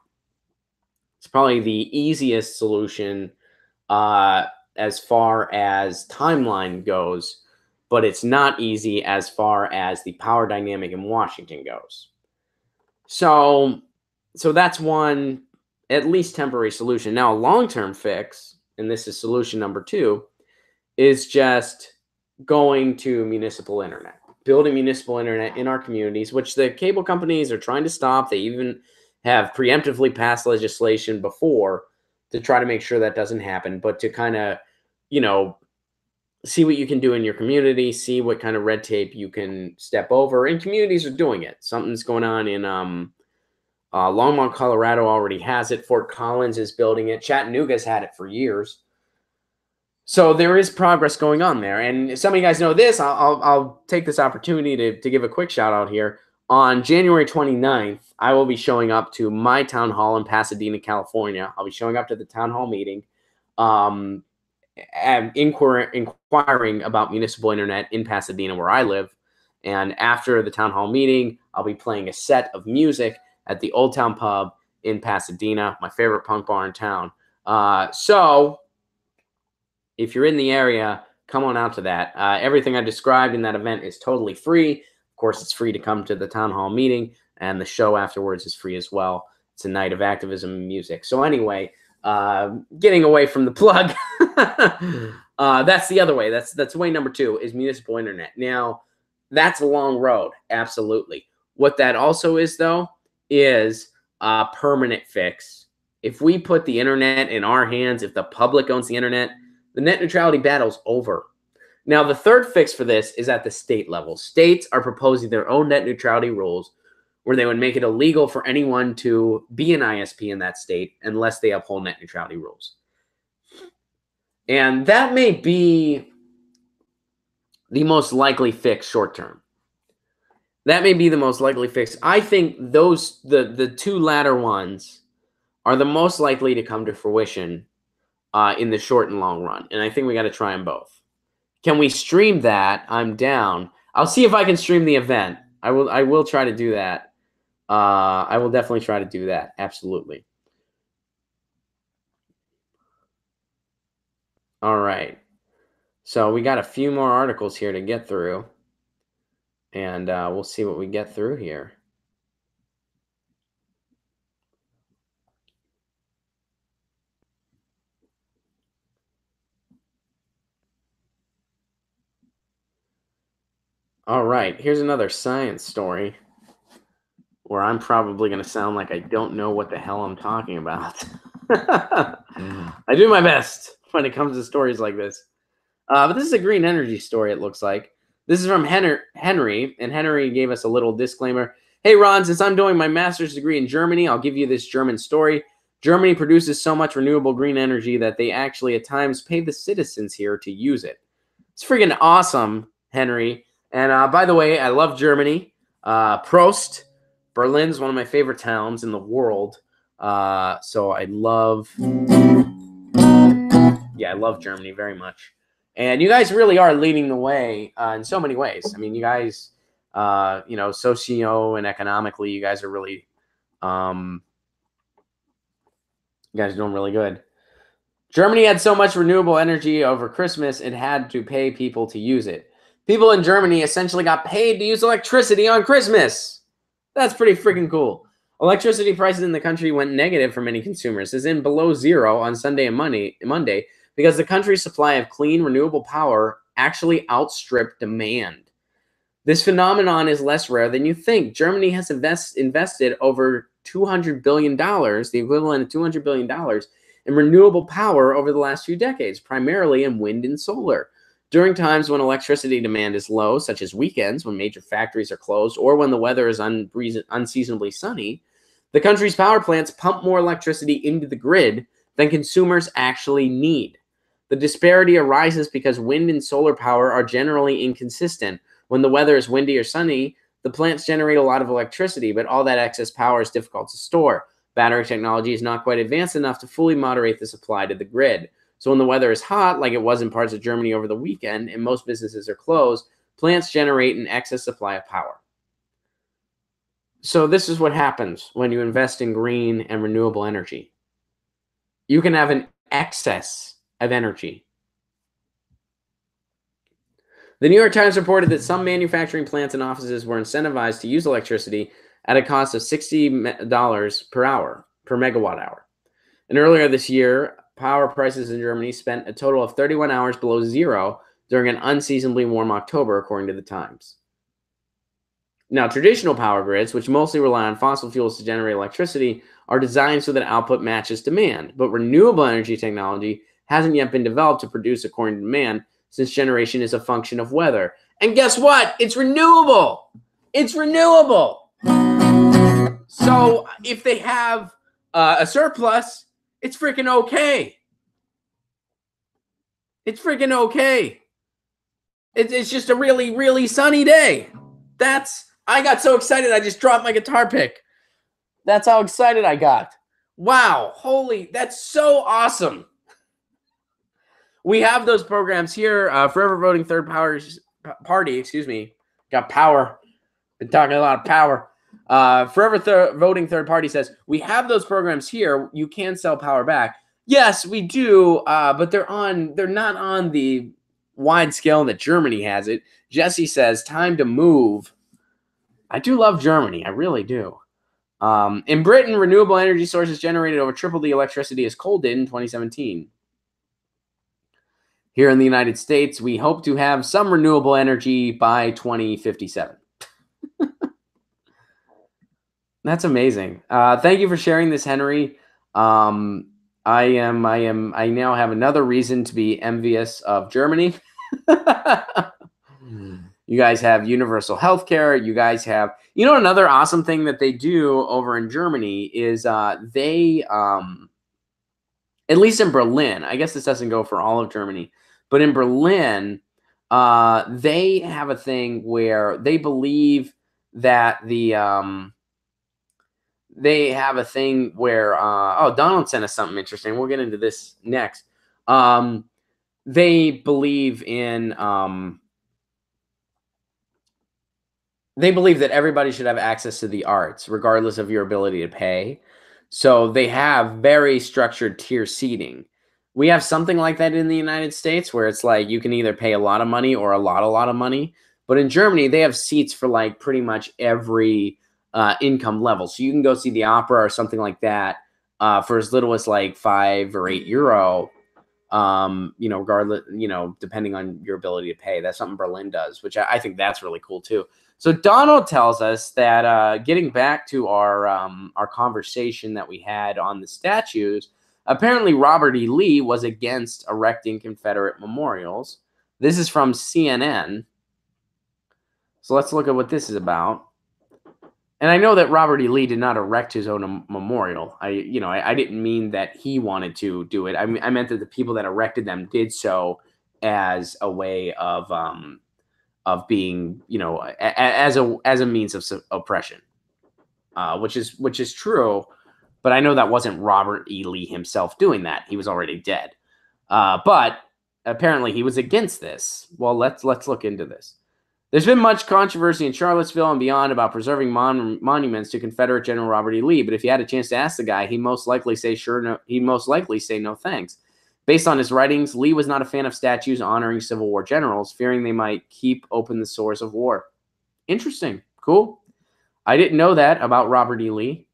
It's probably the easiest solution as far as timeline goes, but it's not easy as far as the power dynamic in Washington goes. So that's one at least temporary solution. Now, a long-term fix, and this is solution number 2, is just going to municipal internet, building municipal internet in our communities, which the cable companies are trying to stop. They even have preemptively passed legislation before to try to make sure that doesn't happen, but to kind of, see what you can do in your community, see what kind of red tape you can step over. And communities are doing it. Something's going on in Longmont, Colorado already has it. Fort Collins is building it. Chattanooga's had it for years. So there is progress going on there. And some of you guys know this. I'll take this opportunity to give a quick shout out here. On January 29th, I will be showing up to my town hall in Pasadena, California. I'll be showing up to the town hall meeting, and inquiring about municipal internet in Pasadena, where I live. And after the town hall meeting, I'll be playing a set of music at the Old Town Pub in Pasadena, my favorite punk bar in town. So if you're in the area, come on out to that. Everything I described in that event is totally free. Of course, it's free to come to the town hall meeting, and the show afterwards is free as well. It's a night of activism and music. So anyway, getting away from the plug, that's the other way. That's way number 2 is municipal internet. Now, that's a long road, absolutely. What that also is, though, is a permanent fix. If we put the internet in our hands, if the public owns the internet, the net neutrality battle's over. Now, the third fix for this is at the state level. States are proposing their own net neutrality rules where they would make it illegal for anyone to be an ISP in that state unless they uphold net neutrality rules. And that may be the most likely fix short term. That may be the most likely fix. I think the 2 latter ones are the most likely to come to fruition in the short and long run. And I think we got to try them both. Can we stream that? I'm down. I'll see if I can stream the event. I will try to do that. I will definitely try to do that. Absolutely. All right. So we got a few more articles here to get through. And we'll see what we get through here. All right, here's another science story where I'm probably going to sound like I don't know what the hell I'm talking about. I do my best when it comes to stories like this. But this is a green energy story, it looks like. This is from Henry, and Henry gave us a little disclaimer. Hey, Ron, since I'm doing my master's degree in Germany, I'll give you this German story. Germany produces so much renewable green energy that they actually at times pay the citizens here to use it. It's freaking awesome, Henry. And by the way, I love Germany. Prost. Berlin's one of my favorite towns in the world. So I love Germany very much. And you guys really are leading the way in so many ways. I mean, you guys, socio and economically, you guys are really, you guys are doing really good. Germany had so much renewable energy over Christmas, it had to pay people to use it. People in Germany essentially got paid to use electricity on Christmas. That's pretty freaking cool. Electricity prices in the country went negative for many consumers, as in below zero on Sunday and Monday, because the country's supply of clean, renewable power actually outstripped demand. This phenomenon is less rare than you think. Germany has invested over $200 billion, the equivalent of $200 billion, in renewable power over the last few decades, primarily in wind and solar. During times when electricity demand is low, such as weekends when major factories are closed or when the weather is unseasonably sunny, the country's power plants pump more electricity into the grid than consumers actually need. The disparity arises because wind and solar power are generally inconsistent. When the weather is windy or sunny, the plants generate a lot of electricity, but all that excess power is difficult to store. Battery technology is not quite advanced enough to fully moderate the supply to the grid. So when the weather is hot, like it was in parts of Germany over the weekend, and most businesses are closed, plants generate an excess supply of power. So this is what happens when you invest in green and renewable energy. You can have an excess of energy. The New York Times reported that some manufacturing plants and offices were incentivized to use electricity at a cost of $60 per megawatt hour. And earlier this year, power prices in Germany spent a total of 31 hours below zero during an unseasonably warm October, according to the Times. Now, traditional power grids, which mostly rely on fossil fuels to generate electricity, are designed so that output matches demand. But renewable energy technology hasn't yet been developed to produce according to demand, since generation is a function of weather. And guess what? It's renewable. It's renewable. So if they have a surplus, it's freaking okay. It's freaking okay. It's just a really, really sunny day. I got so excited I just dropped my guitar pick. That's how excited I got. Wow, that's so awesome. We have those programs here. Forever Voting Third Party, got power. Been talking a lot of power. Forever Voting Third Party says, we have those programs here. You can sell power back. Yes, we do, but they're not on the wide scale that Germany has it. Jesse says, time to move. I do love Germany. I really do. In Britain, renewable energy sources generated over triple the electricity as coal did in 2017. Here in the United States, we hope to have some renewable energy by 2057. That's amazing. Thank you for sharing this, Henry. I now have another reason to be envious of Germany. You guys have universal health care. You guys have, another awesome thing that they do over in Germany is they, at least in Berlin, I guess this doesn't go for all of Germany, but in Berlin, they have a thing where they believe that they have a thing where, Donald sent us something interesting. We'll get into this next. They believe that everybody should have access to the arts, regardless of your ability to pay. So they have very structured tier seating. We have something like that in the United States where it's like you can either pay a lot of money or a lot of money. But in Germany, they have seats for like pretty much every income level. So you can go see the opera or something like that for as little as like €5 or €8. regardless, depending on your ability to pay. That's something Berlin does, which I think that's really cool too. So Donald tells us that getting back to our conversation that we had on the statues, apparently Robert E. Lee was against erecting Confederate memorials. This is from CNN. So let's look at what this is about. And I know that Robert E. Lee did not erect his own memorial. I didn't mean that he wanted to do it. I meant that the people that erected them did so as a way of being, as a means of oppression, which is true. But I know that wasn't Robert E. Lee himself doing that. He was already dead. But apparently he was against this. Well, let's look into this. There's been much controversy in Charlottesville and beyond about preserving monuments to Confederate General Robert E. Lee, but if you had a chance to ask the guy, he'd most likely say no thanks. Based on his writings, Lee was not a fan of statues honoring Civil War generals, fearing they might keep open the sores of war. Interesting. Cool. I didn't know that about Robert E. Lee.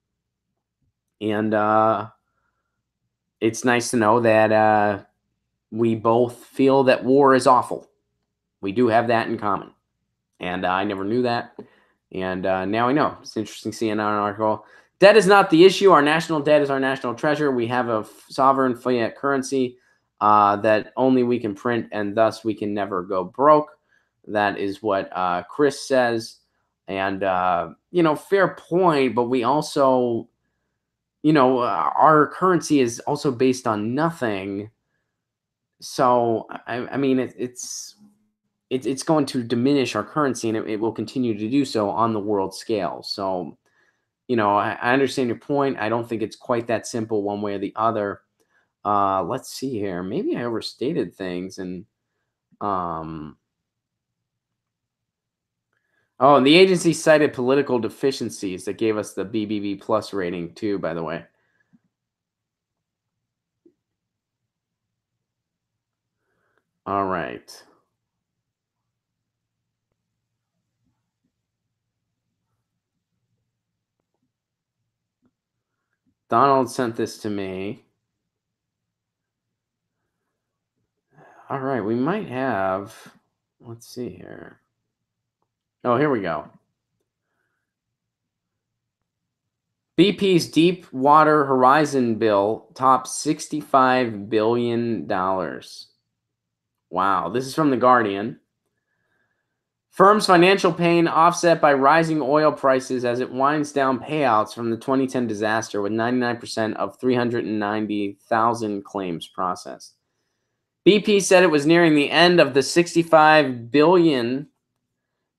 And it's nice to know that we both feel that war is awful. We do have that in common. And I never knew that. And now I know. It's an interesting CNN article. Debt is not the issue. Our national debt is our national treasure. We have a sovereign fiat currency that only we can print, and thus we can never go broke. That is what Chris says. And, fair point. But we also, our currency is also based on nothing. So, I mean, it's going to diminish our currency, and it will continue to do so on the world scale. So, I understand your point. I don't think it's quite that simple one way or the other. Let's see here. Maybe I overstated things. And and the agency cited political deficiencies that gave us the BBB plus rating too, by the way. All right. Donald sent this to me. All right, we might have, let's see here. Oh, here we go. BP's Deepwater Horizon bill tops $65 billion. Wow, this is from The Guardian. Firm's financial pain offset by rising oil prices as it winds down payouts from the 2010 disaster, with 99% of 390,000 claims processed. BP said it was nearing the end of the $65 billion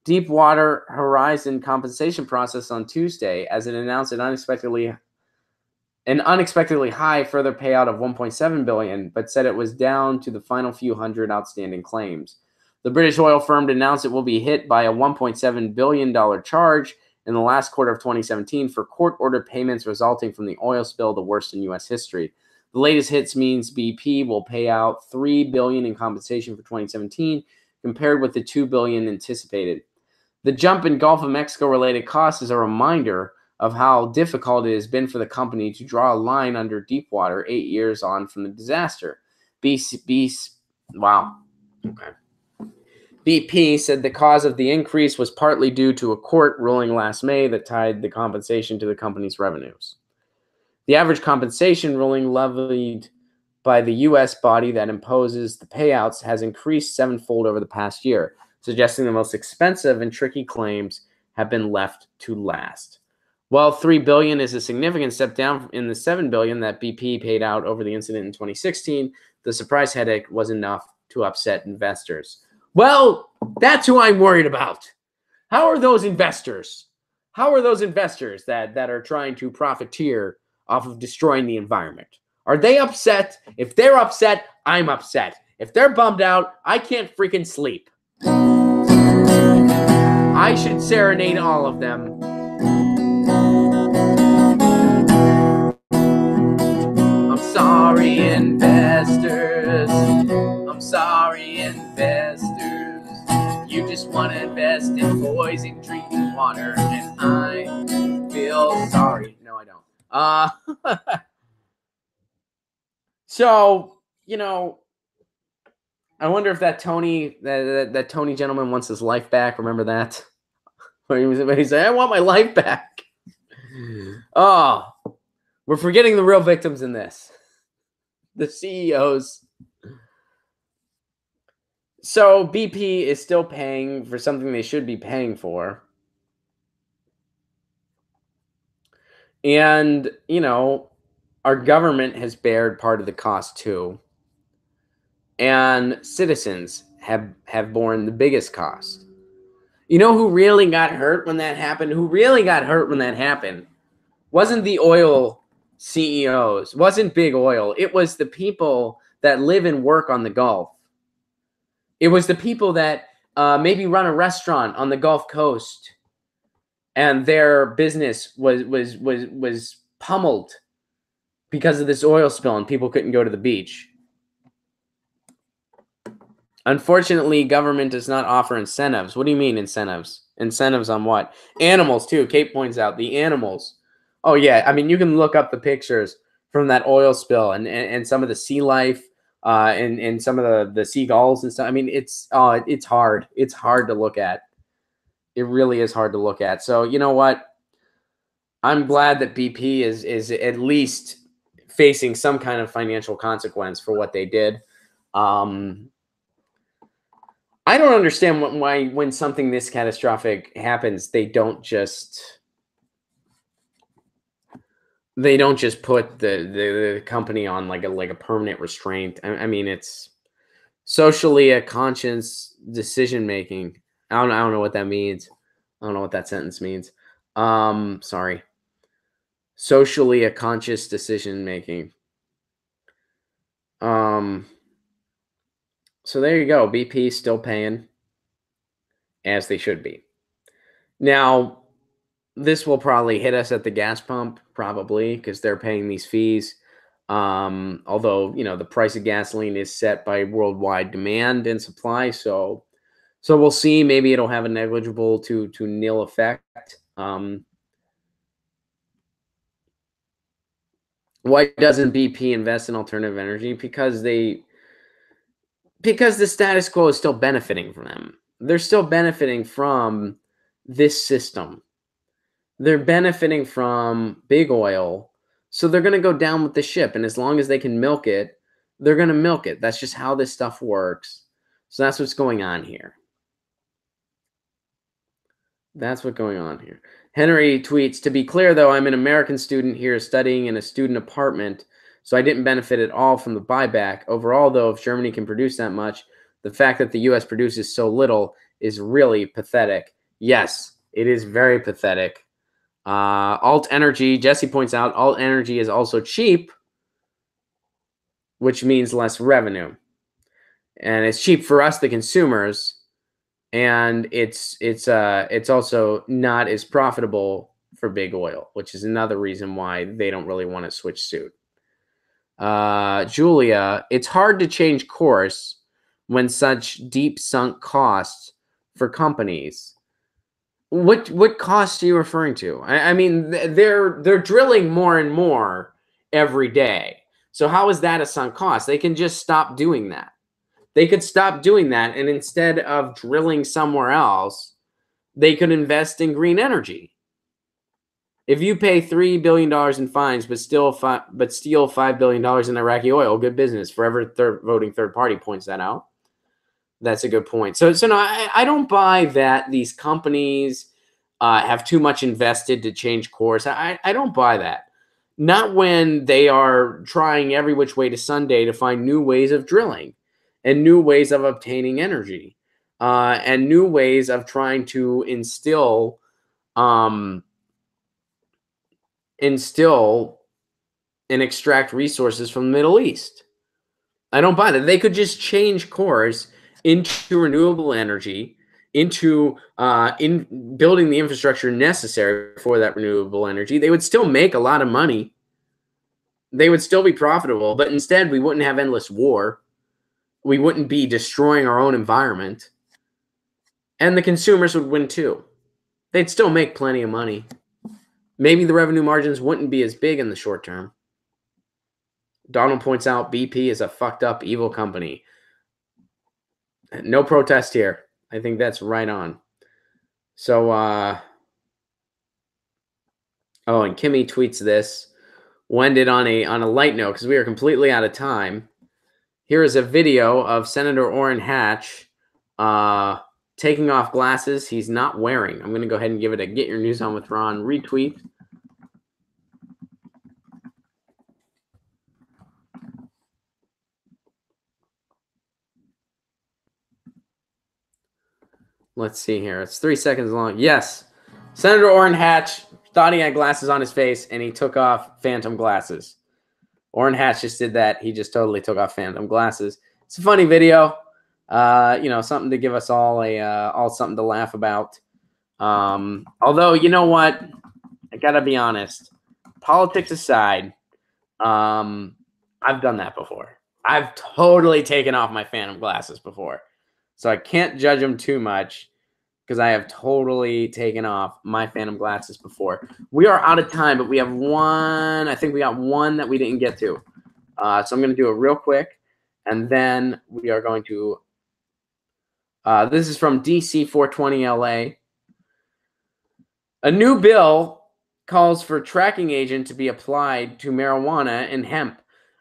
Deepwater Horizon compensation process on Tuesday, as it announced an unexpectedly high further payout of $1.7 billion, but said it was down to the final few hundred outstanding claims. The British oil firm announced it will be hit by a $1.7 billion charge in the last quarter of 2017 for court-ordered payments resulting from the oil spill, the worst in U.S. history. The latest hits means BP will pay out $3 billion in compensation for 2017, compared with the $2 billion anticipated. The jump in Gulf of Mexico-related costs is a reminder of how difficult it has been for the company to draw a line under Deepwater 8 years on from the disaster. Wow. Okay. BP said the cause of the increase was partly due to a court ruling last May that tied the compensation to the company's revenues. The average compensation ruling levied by the U.S. body that imposes the payouts has increased sevenfold over the past year, suggesting the most expensive and tricky claims have been left to last. While $3 billion is a significant step down in the $7 billion that BP paid out over the incident in 2016, the surprise headache was enough to upset investors. Well, that's who I'm worried about. How are those investors? How are those investors that are trying to profiteer off of destroying the environment? Are they upset? If they're upset, I'm upset. If they're bummed out, I can't freaking sleep. I should serenade all of them. I'm sorry, investors. I'm sorry, investors. You just want to invest in poison drinking water, and I feel sorry. No, I don't. So, I wonder if that Tony that Tony gentleman wants his life back. Remember that? When he said, "I want my life back." Oh, we're forgetting the real victims in this. The CEOs. So BP is still paying for something they should be paying for. And, our government has bared part of the cost too. And citizens have borne the biggest cost. You know who really got hurt when that happened? Who really got hurt when that happened? Wasn't the oil CEOs, wasn't big oil. It was the people that live and work on the Gulf. It was the people that maybe run a restaurant on the Gulf Coast, and their business was pummeled because of this oil spill, and people couldn't go to the beach. Unfortunately, government does not offer incentives. What do you mean incentives? Incentives on what? Animals too. Kate points out the animals. Oh yeah, I mean you can look up the pictures from that oil spill and some of the sea life and some of the seagulls and stuff. I mean it's hard. It's hard to look at. It really is hard to look at. So you know what? I'm glad that BP is at least facing some kind of financial consequence for what they did. I don't understand why when something this catastrophic happens, they don't just put the company on like a permanent restraint. I mean, it's socially a conscious decision making. I don't know what that means. I don't know what that sentence means. Sorry. Socially a conscious decision making. So there you go. BP still paying as they should be. Now, this will probably hit us at the gas pump, probably, because they're paying these fees. Although, the price of gasoline is set by worldwide demand and supply. So we'll see. Maybe it'll have a negligible to nil effect. Why doesn't BP invest in alternative energy? Because the status quo is still benefiting from them. They're still benefiting from this system. They're benefiting from big oil. So they're going to go down with the ship. And as long as they can milk it, they're going to milk it. That's just how this stuff works. So that's what's going on here. That's what's going on here. Henry tweets, to be clear, though, I'm an American student here studying in a student apartment, so I didn't benefit at all from the buyback. Overall, though, if Germany can produce that much, the fact that the U.S. produces so little is really pathetic. Yes, it is very pathetic. Alt energy, Jesse points out, alt energy is also cheap, which means less revenue. And it's cheap for us, the consumers, and it's also not as profitable for big oil, which is another reason why they don't really want to switch suit. Julia, it's hard to change course when such deep sunk costs for companies. What costs are you referring to? I mean, they're drilling more and more every day. So how is that a sunk cost? They can just stop doing that. They could stop doing that, and instead of drilling somewhere else, they could invest in green energy. If you pay $3 billion in fines, but steal $5 billion in Iraqi oil, good business. Forever voting third party points that out. That's a good point. So no, I don't buy that these companies have too much invested to change course. I don't buy that. Not when they are trying every which way to Sunday to find new ways of drilling and new ways of obtaining energy and new ways of trying to instill and extract resources from the Middle East. I don't buy that. They could just change course into renewable energy, into in building the infrastructure necessary for that renewable energy. They would still make a lot of money. They would still be profitable, but instead we wouldn't have endless war. We wouldn't be destroying our own environment. And the consumers would win too. They'd still make plenty of money. Maybe the revenue margins wouldn't be as big in the short term. Donald points out BP is a fucked up, evil company. No protest here. I think that's right on. So, oh, and Kimmy tweets this. We'll end it on a light note because we are completely out of time. Here is a video of Senator Orrin Hatch taking off glasses he's not wearing. I'm going to go ahead and give it a Get Your News On with Ron retweet. Let's see here. It's 3 seconds long. Yes. Senator Orrin Hatch thought he had glasses on his face, and he took off phantom glasses. Orrin Hatch just did that. He just totally took off phantom glasses. It's a funny video. You know, something to give us all something to laugh about. Although, you know what? I got to be honest. Politics aside, I've done that before. I've totally taken off my phantom glasses before. So I can't judge them too much because I have totally taken off my phantom glasses before. We are out of time, but we have one. I think we got one that we didn't get to. So I'm going to do it real quick. And then we are going to this is from DC 420 LA. A new bill calls for tracking agent to be applied to marijuana and hemp.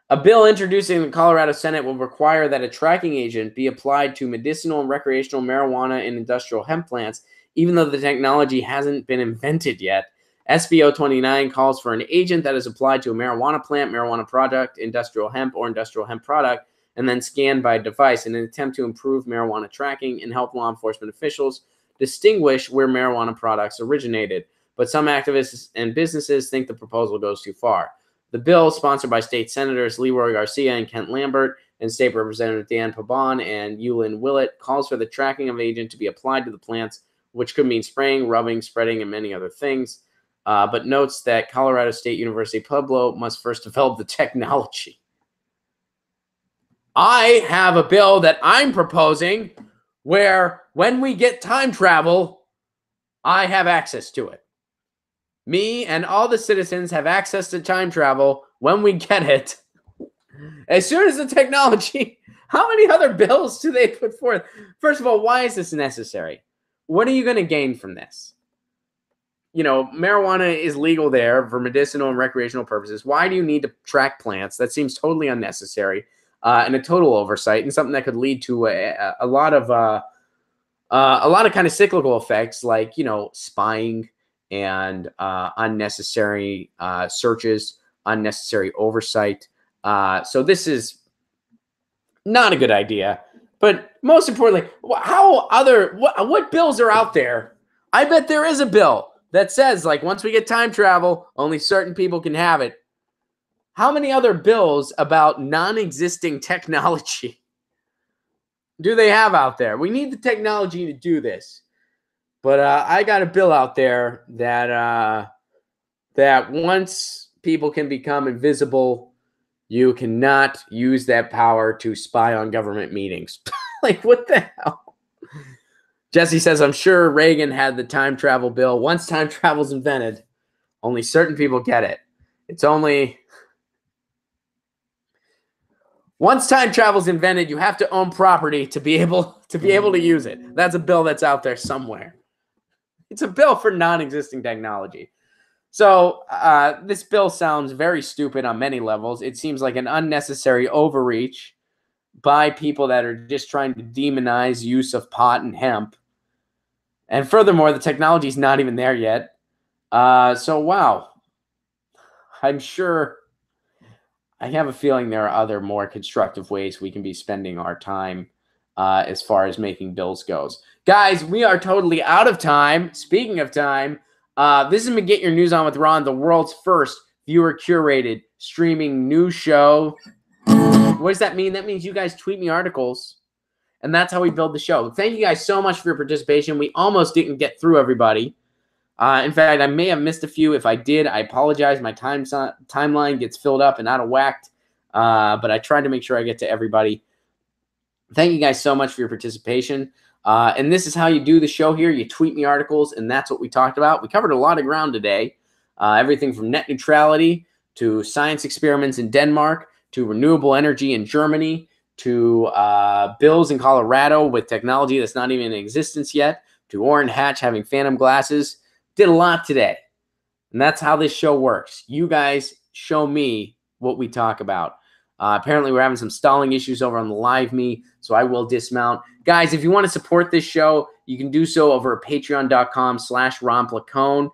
A bill introduced in the Colorado Senate will require that a tracking agent be applied to medicinal and recreational marijuana and industrial hemp plants, even though the technology hasn't been invented yet. SB 029 calls for an agent that is applied to a marijuana plant, marijuana product, industrial hemp, or industrial hemp product, and then scanned by a device in an attempt to improve marijuana tracking and help law enforcement officials distinguish where marijuana products originated. But some activists and businesses think the proposal goes too far. The bill, sponsored by state senators Leroy Garcia and Kent Lambert and state representative Dan Pabon and Yulin Willett, calls for the tracking of agent to be applied to the plants, which could mean spraying, rubbing, spreading, and many other things, but notes that Colorado State University Pueblo must first develop the technology. I have a bill that I'm proposing where when we get time travel, I have access to it. Me and all the citizens have access to time travel when we get it. As soon as the technology, how many other bills do they put forth? First of all, why is this necessary? What are you going to gain from this? You know, marijuana is legal there for medicinal and recreational purposes. Why do you need to track plants? That seems totally unnecessary and a total oversight, and something that could lead to a lot of kind of cyclical effects, like, you know, spying and unnecessary searches, unnecessary oversight. So this is not a good idea. But most importantly, what bills are out there? I bet there is a bill that says, like, once we get time travel, only certain people can have it. How many other bills about non-existing technology do they have out there? We need the technology to do this. But I got a bill out there that that once people can become invisible, you cannot use that power to spy on government meetings. Like, what the hell? Jesse says, I'm sure Reagan had the time travel bill. Once time travel's invented, only certain people get it. It's only... Once time travel's invented, you have to own property to be able to use it. That's a bill that's out there somewhere. It's a bill for non-existing technology. So this bill sounds very stupid on many levels. It seems like an unnecessary overreach by people that are just trying to demonize use of pot and hemp. And furthermore, the technology is not even there yet. So, wow. I'm sure... I have a feeling there are other more constructive ways we can be spending our time as far as making bills goes. Guys, we are totally out of time. Speaking of time, this is Get Your News On with Ron, the world's first viewer-curated streaming news show. What does that mean? That means you guys tweet me articles, and that's how we build the show. Thank you guys so much for your participation. We almost didn't get through everybody. In fact, I may have missed a few. If I did, I apologize. My timeline gets filled up and out of whack, but I tried to make sure I get to everybody. Thank you guys so much for your participation. And this is how you do the show here. You tweet me articles, and that's what we talked about. We covered a lot of ground today. Everything from net neutrality to science experiments in Denmark to renewable energy in Germany to Bills in Colorado with technology that's not even in existence yet, to Orrin Hatch having phantom glasses. Did a lot today. And that's how this show works. You guys show me what we talk about. Apparently, we're having some stalling issues over on the live me, so I will dismount. Guys, if you want to support this show, you can do so over at patreon.com/Ron Placone.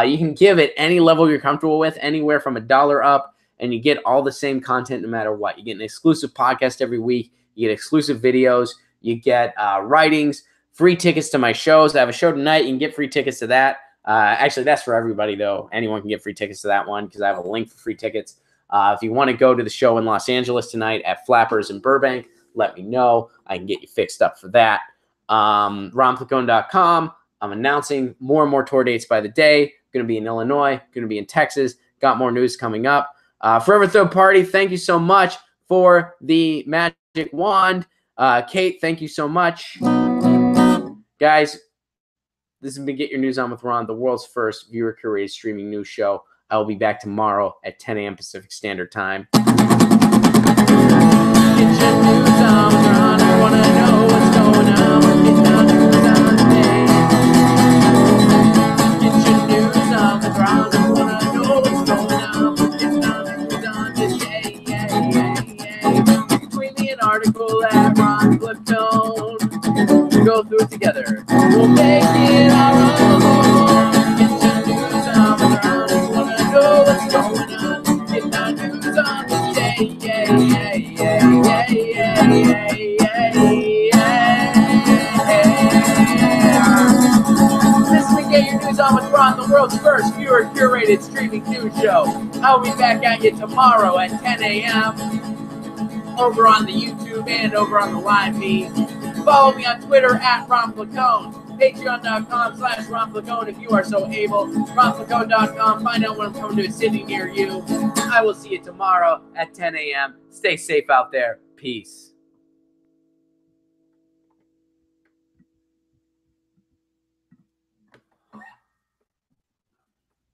You can give at any level you're comfortable with, anywhere from $1 up, and you get all the same content no matter what. You get an exclusive podcast every week. You get exclusive videos. You get writings, free tickets to my shows. I have a show tonight. You can get free tickets to that. Actually, that's for everybody, though. Anyone can get free tickets to that one because I have a link for free tickets. If you want to go to the show in Los Angeles tonight at Flappers in Burbank, let me know. I can get you fixed up for that. RonPlacone.com. I'm announcing more and more tour dates by the day. Going to be in Illinois. Going to be in Texas. Got more news coming up. Forever Third Party, thank you so much for the magic wand. Kate, thank you so much. Guys, this has been Get Your News On with Ron, the world's first viewer-curated streaming news show. I will be back tomorrow at 10 a.m. Pacific Standard Time. Get your news on with Ron. I want to know what's going on. Get your news on today. Get your news on with Ron. I want to know what's going on. Get your news on today. You can tweet me an article at Ron Placone. We'll go through it together. We'll make it our own. Get your news on with Ron. I want to know what's going on. Get your news on today. This is Get Your News On with Ron, the world's first viewer-curated streaming news show. I'll be back at you tomorrow at 10 a.m. over on the YouTube and over on the live feed. Follow me on Twitter at Ron Placone. Patreon.com/Ron Placone if you are so able. RonPlacone.com. Find out when I'm coming to a city near you. I will see you tomorrow at 10 a.m. Stay safe out there. Peace.